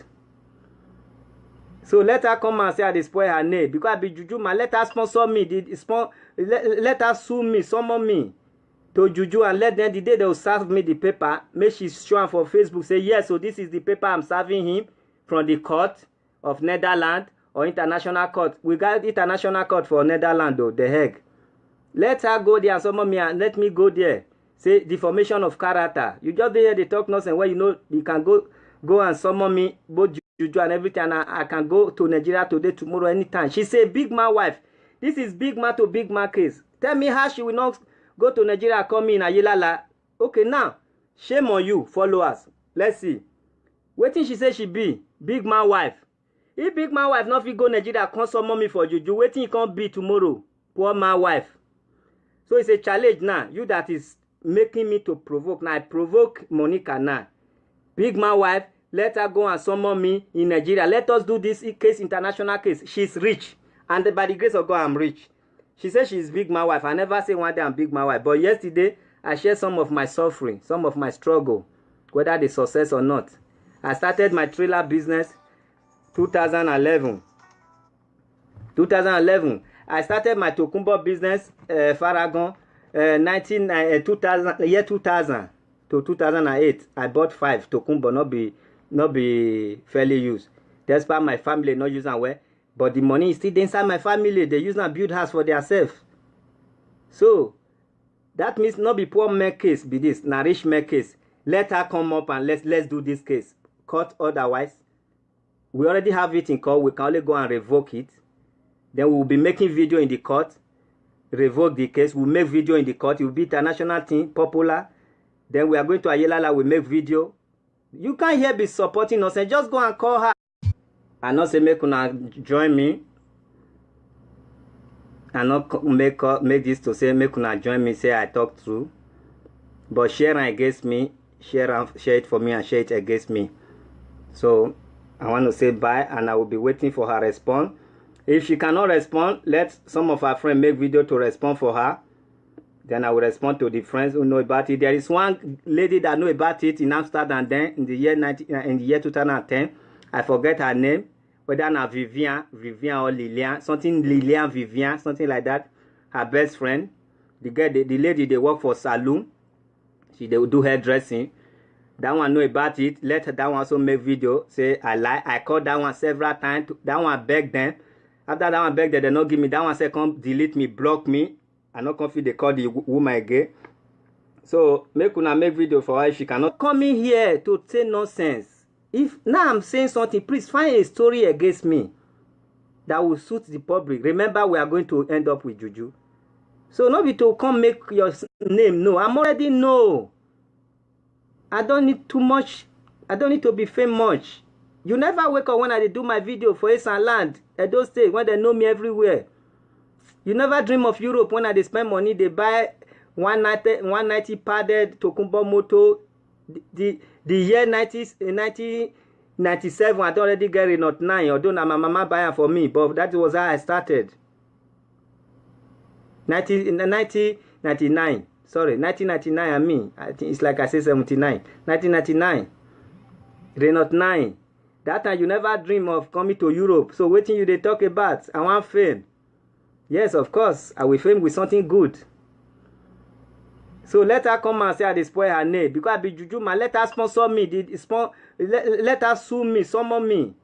So let her come and say I spoil her name. Because I be Juju, man, let her sponsor me. Let her sue me, summon me to Juju and let them, the day they will serve me the paper, make she show for Facebook, say, yes, so this is the paper I'm serving him from the court of Netherlands or international court. We got international court for Netherlands, though, The Hague. Let her go there and summon me and let me go there. Say deformation of character. You just hear they talk nonsense where you know you can go and summon me, both Juju and everything, and I can go to Nigeria today, tomorrow, anytime. She say big man wife. This is big man to big man case. Tell me how she will not go to Nigeria and come in Ayelala. Okay, now, shame on you, followers. Let's see. Waiting she say she be big man wife. If big man wife not fit go Nigeria, come summon me for Juju. Waiting he can't be tomorrow. Poor man wife. So it's a challenge now. You that is making me to provoke. Now I provoke Monica now. Big man wife, let her go and summon me in Nigeria. Let us do this case, international case. She's rich. And by the grace of God, I'm rich. She says she's big man wife. I never say one day I'm big man wife. But yesterday, I shared some of my suffering, some of my struggle, whether the success or not. I started my trailer business 2011. 2011. I started my Tokumbo business, Faragon, 2000 to 2008. I bought 5 Tokumbo, not be fairly used. Despite my family not using well, but the money is still inside my family. They use and build house for themselves. So that means not be poor man case be this, na rich man case. Let her come up and let's do this case. Court otherwise, we already have it in court. We can only go and revoke it. Then we will be making video in the court, revoke the case. We'll make video in the court. It will be international thing, popular. Then we are going to Ayelala. We make video. You can't here be supporting us and just go and call her. And not say make una join me. And not make this to say make una join me. Say I talk through. But share against me. Share it for me and share it against me. So I want to say bye and I will be waiting for her response. If she cannot respond, let some of her friends make video to respond for her. Then I will respond to the friends who know about it. There is one lady that know about it in Amsterdam then in the year 2010. I forget her name. Whether now Vivian or Lilian, something Lilian Vivian, something like that. Her best friend. The lady they work for saloon. She they will do hairdressing. That one know about it. Let that one also make video. Say I lie. I called that one several times. That one beg them. After that one beg them, they not give me. That one say come delete me, block me. I not confident they call the woman again. So make una make video for her if she cannot come in here to say nonsense. If now I'm saying something, please find a story against me that will suit the public. Remember, we are going to end up with juju. So not be to come make your name no. I'm already know. I don't need too much. I don't need to be famous. You never wake up when I do my video for Esan Land, Edo State, when they know me everywhere. You never dream of Europe when I spend money, they buy 190 padded Tokumbo moto. The year 1997, I don't already get it, not 9, although my mama buy it for me, but that was how I started. 1999. Sorry, 1999 I mean. I think it's like I say 79. 1999. Renault 9. That time you never dream of coming to Europe. So waiting you they talk about. I want fame. Yes, of course. I will fame with something good. So let her come and say I dey spoil her name. Because I be juju man. Let her sponsor me. Let her sue me, summon me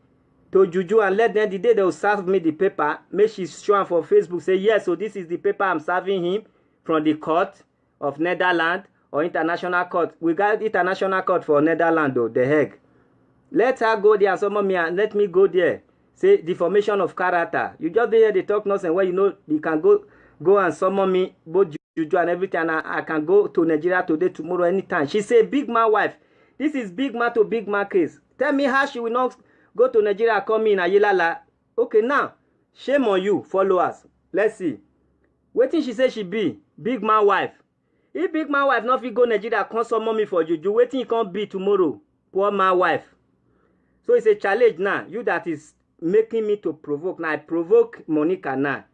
to juju, and let them the day they will serve me the paper. Make she show am for Facebook. Say yes, so this is the paper I'm serving him from the court of Netherlands or international court. We got international court for Netherlands though, The Hague. Let her go there and summon me and let me go there. Say deformation of character. You just hear they talk nonsense where you know you can go and summon me both juju and everything, and I can go to Nigeria today, tomorrow, anytime. She say big man wife. This is big man to big man case. Tell me how she will not go to Nigeria and come in Ayelala. Okay, now shame on you, followers. Let's see. Wetin she say she be big man wife. If big man wife not fit go Nigeria, come summon me for juju. Wetin he can't be tomorrow? Poor man wife. So it's a challenge now. You that is making me to provoke. Now I provoke Monica now.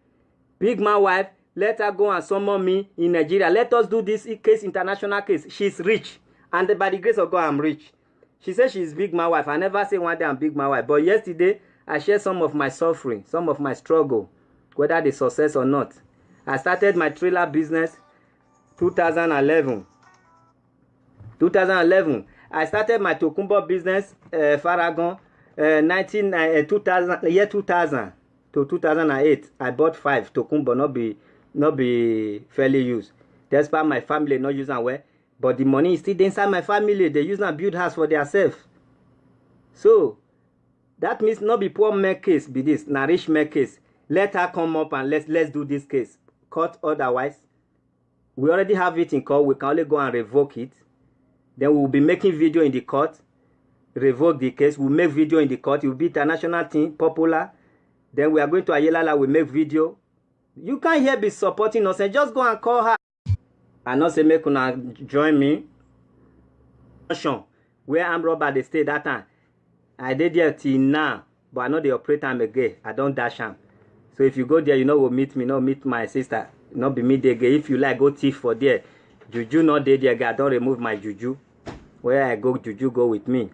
Big man wife, let her go and summon me in Nigeria. Let us do this case, international case. She's rich. And by the grace of God, I'm rich. She says she's big man wife. I never say one day I'm big man wife. But yesterday, I shared some of my suffering, some of my struggle, whether the success or not. I started my trailer business 2011. I started my Tokumbo business, Faragon, 2000 to 2008. I bought 5 Tokumbo, not be fairly used. Despite my family not using well, but the money is still inside my family. They use and build house for themselves. So that means not be poor man case, be this, na rich man case. Let her come up and let's do this case. Court otherwise. We already have it in court. We can only go and revoke it. Then we will be making video in the court. Revoke the case. We'll make video in the court. It will be international thing, popular. Then we are going to Ayelala. We make video. You can't here be supporting us and just go and call her. And not say make una join me. Where I'm robber they stay that time. I did there till now, but I know they operate time again. I don't dash am. So if you go there, you know will meet me, not meet my sister, not be me there again. If you like, go thief for there. Juju not there again. I don't remove my juju. Where I go, juju go with me.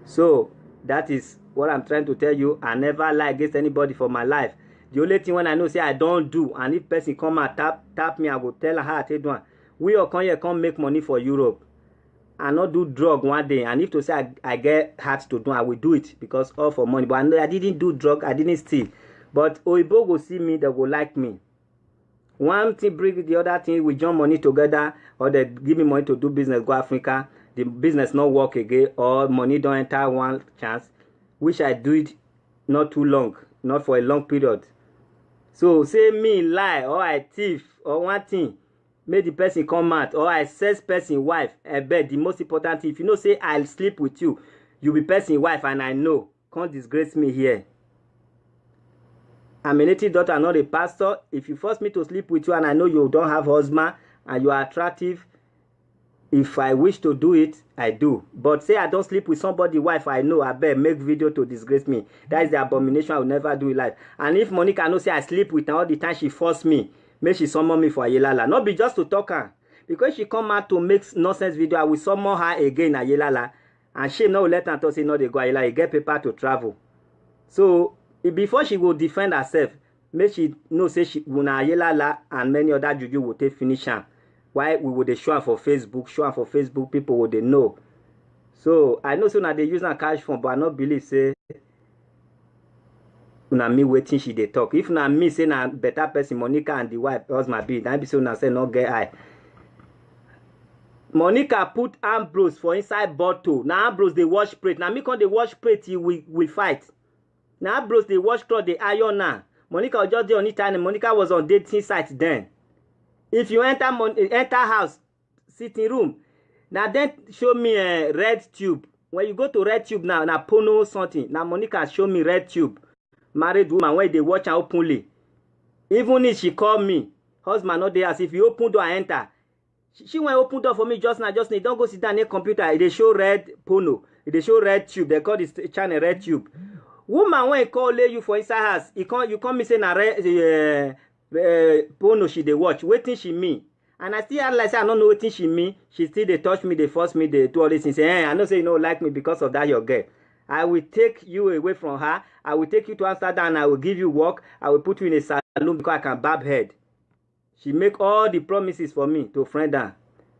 So that is what I'm trying to tell you. I never lie against anybody for my life. The only thing when I know say I don't do, and if person come and tap me, I go tell her how I take one. We all come here, come make money for Europe. And not do drug one day. And if to say I get heart to do, I will do it because all for money. But I know I didn't do drug, I didn't steal. But Oibo go see me, they go like me. One thing bring the other thing, we join money together, or they give me money to do business, go Africa. The business not work again, or money don't enter one chance, which I do it not too long, not for a long period. So say me lie, or I thief, or one thing, make the person come out, or I sex person wife. I bet the most important thing, if you know say I'll sleep with you, you be person wife, and I know, can't disgrace me here. I'm a native daughter, not a pastor. If you force me to sleep with you and I know you don't have husband and you are attractive, if I wish to do it, I do. But say I don't sleep with somebody wife I know, I better make video to disgrace me. That is the abomination I will never do in life. And if Monica know say I sleep with her all the time, she force me, make she summon me for Ayelala. Not be just to talk her. Because she come out to make nonsense video, I will summon her again Ayelala. And she no let her talk say no they go Ayelala, get paper to travel. So before she will defend herself, make she know say she Ayelala and many other juju will take finish her. why we would show am for Facebook, people would know. So I know so now they use na cash phone, but I not believe say na me waiting she dey talk. If na me say na better person, Monica and the wife husband be, then be so na say no get eye. Monica put Ambrose for inside bottle. Now Ambrose they wash plate. Now me come they wash plate till we fight. Now Ambrose they wash cloth they iron now. Monica was just there on it and Monica was on dating site then. If you enter house, sitting room, now then show me a red tube. When you go to red tube now porno something. Now Monica show me red tube. Married woman when they watch her openly. Even if she call me, husband not there as if you open door I enter. She went open door for me just now. Don't go sit down near computer. They show red porno. They show red tube. They call this channel red tube. Woman when call lay you for inside house, you come me say na red porno she they watch. Waiting she me. And I still like say I don't know what she me. She still they touch me, they force me, they do all this things. Say, hey, I know say you don't like me because of that your girl. I will take you away from her. I will take you to Amsterdam and I will give you work. I will put you in a salon because I can barb head. She make all the promises for me to friend her.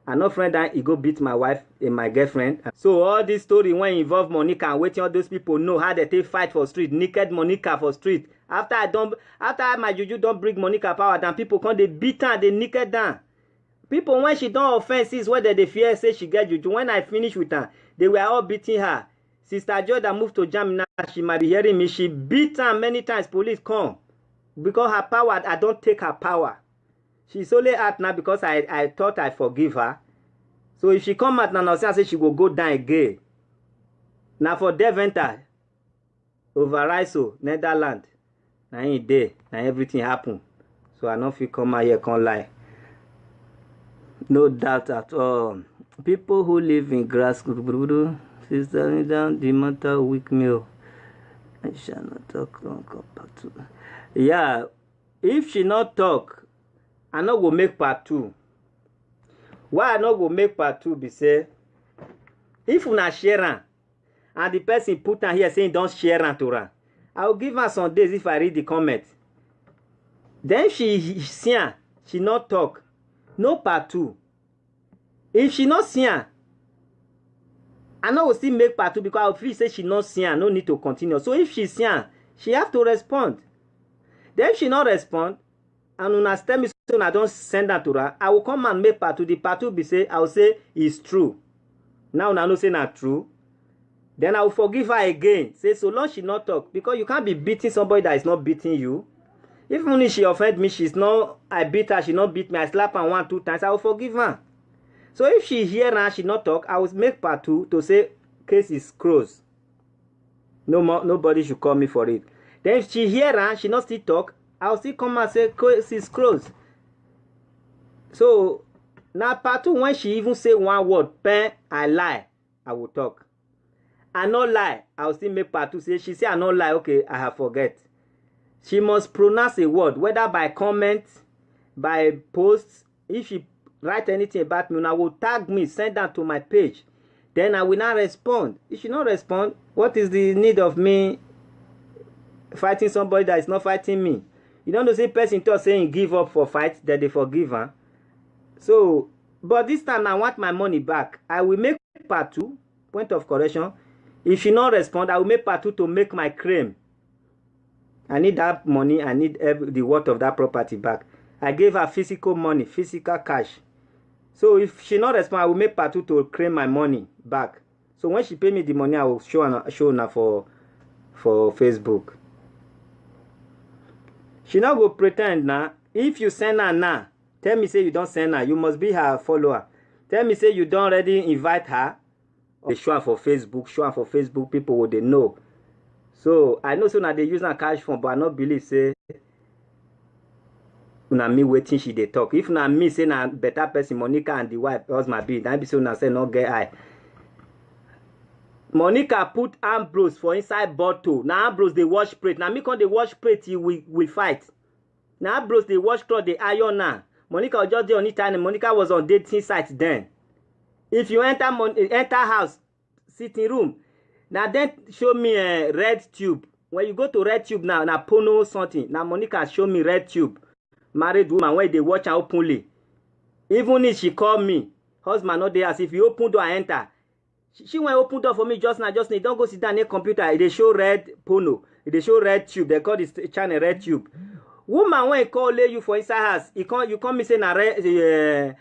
And no friend her, he go beat my wife and my girlfriend. So all this story when involve Monica and waiting all those people know how they take fight for street, naked Monica for street. After my juju don't bring Monica power down, people come they beat her, they naked down. People when she don't offenses whether they fear say she get juju. When I finish with her, they were all beating her. Sister Joy that moved to Germany now, she might be hearing me. She beat her many times. Police come because her power. I don't take her power. She's only out now because I thought I forgive her. So if she come out now, I say she will go down again. Now for Deventer, Overijssel, Netherlands, now in day, now everything happen. So I don't feel come out here can't lie. No doubt at all. People who live in grass, sister down the matter weak meal. I shall not talk long back to. Yeah, if she not talk. I no go make part 2. Why I no go make part 2 be say if una share am and the person put am here saying don't share am to am, I will give her some days if I read the comment. Then she see am, she not talk. No part 2. If she not see am, I no go still make part 2 because I will feel say she not see am, no need to continue. So if she see am, she have to respond. Then if she not respond, and una tell me so I don't send that to her, I will come and make part 2. The part 2 be say, I will say it's true. Now una no say not true. Then I will forgive her again. Say so long she not talk. Because you can't be beating somebody that is not beating you. If only she offend me, she's not, I beat her, she not beat me, I slap her 1, 2 times, I will forgive her. So if she hear her, she not talk, I will make part 2 to say case is closed. No more, nobody should call me for it. Then if she hear her, she not still talk, I'll still come and say case is closed. So now part 2, when she even say one word, pen, I lie, I will talk. I not lie, I will still make part 2 say she say I not lie, okay, I have forget. She must pronounce a word, whether by comment, by post. If she write anything about me, I will tag me, send that to my page. Then I will not respond. If she not respond, what is the need of me fighting somebody that is not fighting me? You don't know, say person talk saying give up for fight, that they forgive her. So, but this time I want my money back. I will make part 2, point of correction. If she not respond, I will make part 2 to make my claim. I need that money. I need the worth of that property back. I gave her physical money, physical cash. So if she not respond, I will make part 2 to claim my money back. So when she pay me the money, I will show her for Facebook. She not go pretend now. If you send her now, tell me say you don't send her. You must be her follower. Tell me say you don't already invite her. They show her for Facebook. People would they know. So I know so now they use a cash phone, but I not believe say na me waiting she they talk. If na me say na better person, Monica and the wife husband be, then be so na say no get eye. Monica put Ambrose for inside bottle. Now Ambrose they wash plate. Now me come they wash plate till we fight. Now Ambrose they wash cloth they iron now. Monica was just there on it and Monica was on dating site then. If you enter house, sitting room, now then show me a red tube. When you go to red tube now porno something. Now Monica show me red tube. Married woman when they watch her openly. Even if she call me, husband not there, as if you open door I enter. She went open door for me just now, don't go sit down near computer. They show red porno. They show red tube. They call this channel red tube. Woman when call lay you for inside house, you come me say na red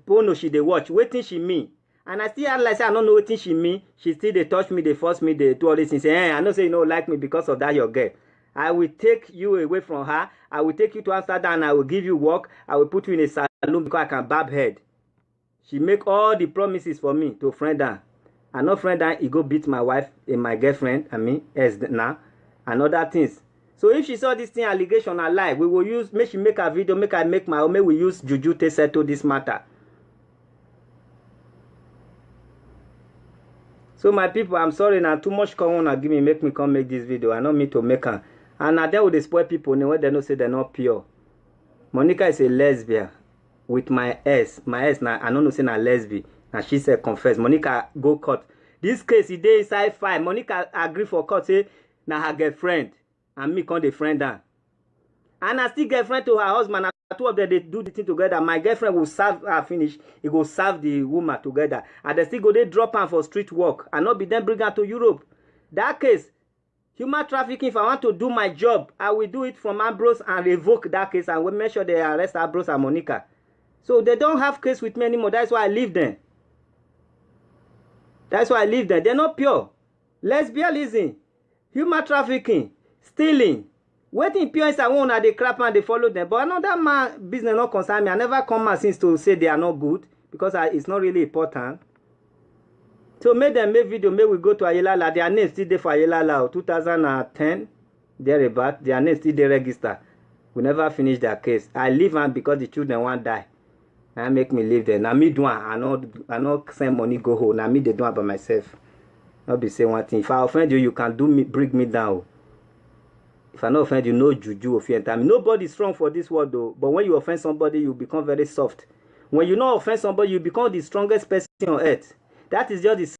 porno she dey watch. Wetin she mean? And I still like say I don't know wetin she mean. She still they touch me, they force me, they do all this things. Say, I know say you don't like me because of that your girl. I will take you away from her. I will take you to Amsterdam and I will give you work. I will put you in a salon because I can barb head. She make all the promises for me to friend her. And no friend her, he go beat my wife and my girlfriend, as now, and other things. So if she saw this thing allegation or lie, we will use, make she make a video, make I make my own, make we use juju to settle this matter. So my people, I'm sorry now, too much corona give me, make me come make this video. I don't mean to make her. And now they will spoil people when they don't say they're not pure. Monica is a lesbian with my ex. My ex now, I don't know say na lesbian. And she said confess. Monica go court. This case, he dey inside file. Monica agree for court, say na her girlfriend. And me come the friend her. And I still girlfriend to her husband. And two of them, they do the thing together. My girlfriend will serve her finish. He go serve the woman together. And they still go, they drop her for street work. And not be them bring her to Europe. That case, human trafficking, if I want to do my job, I will do it from Ambrose and revoke that case. And we'll make sure they arrest Ambrose and Monica. So they don't have case with me anymore. That's why I leave them. That's why I leave them. They're not pure. Lesbianism, human trafficking, stealing. Waiting pure is I want they crap and they follow them. But another man business not concern me. I never come out since to say they are not good because it's not really important. So make them make video. Make we go to Ayelala. Their name still there for Ayelala 2010. Thereabout. Their name still there register. We never finish their case. I leave them because the children won't die. Now make me live there. Now me do I not send money go home. Now me they do it by myself. Not be say one thing. If I offend you, you can do me, bring me down. If I not offend you, no juju of your time. Nobody is strong for this world though. But when you offend somebody, you become very soft. When you not offend somebody, you become the strongest person on earth. That is just the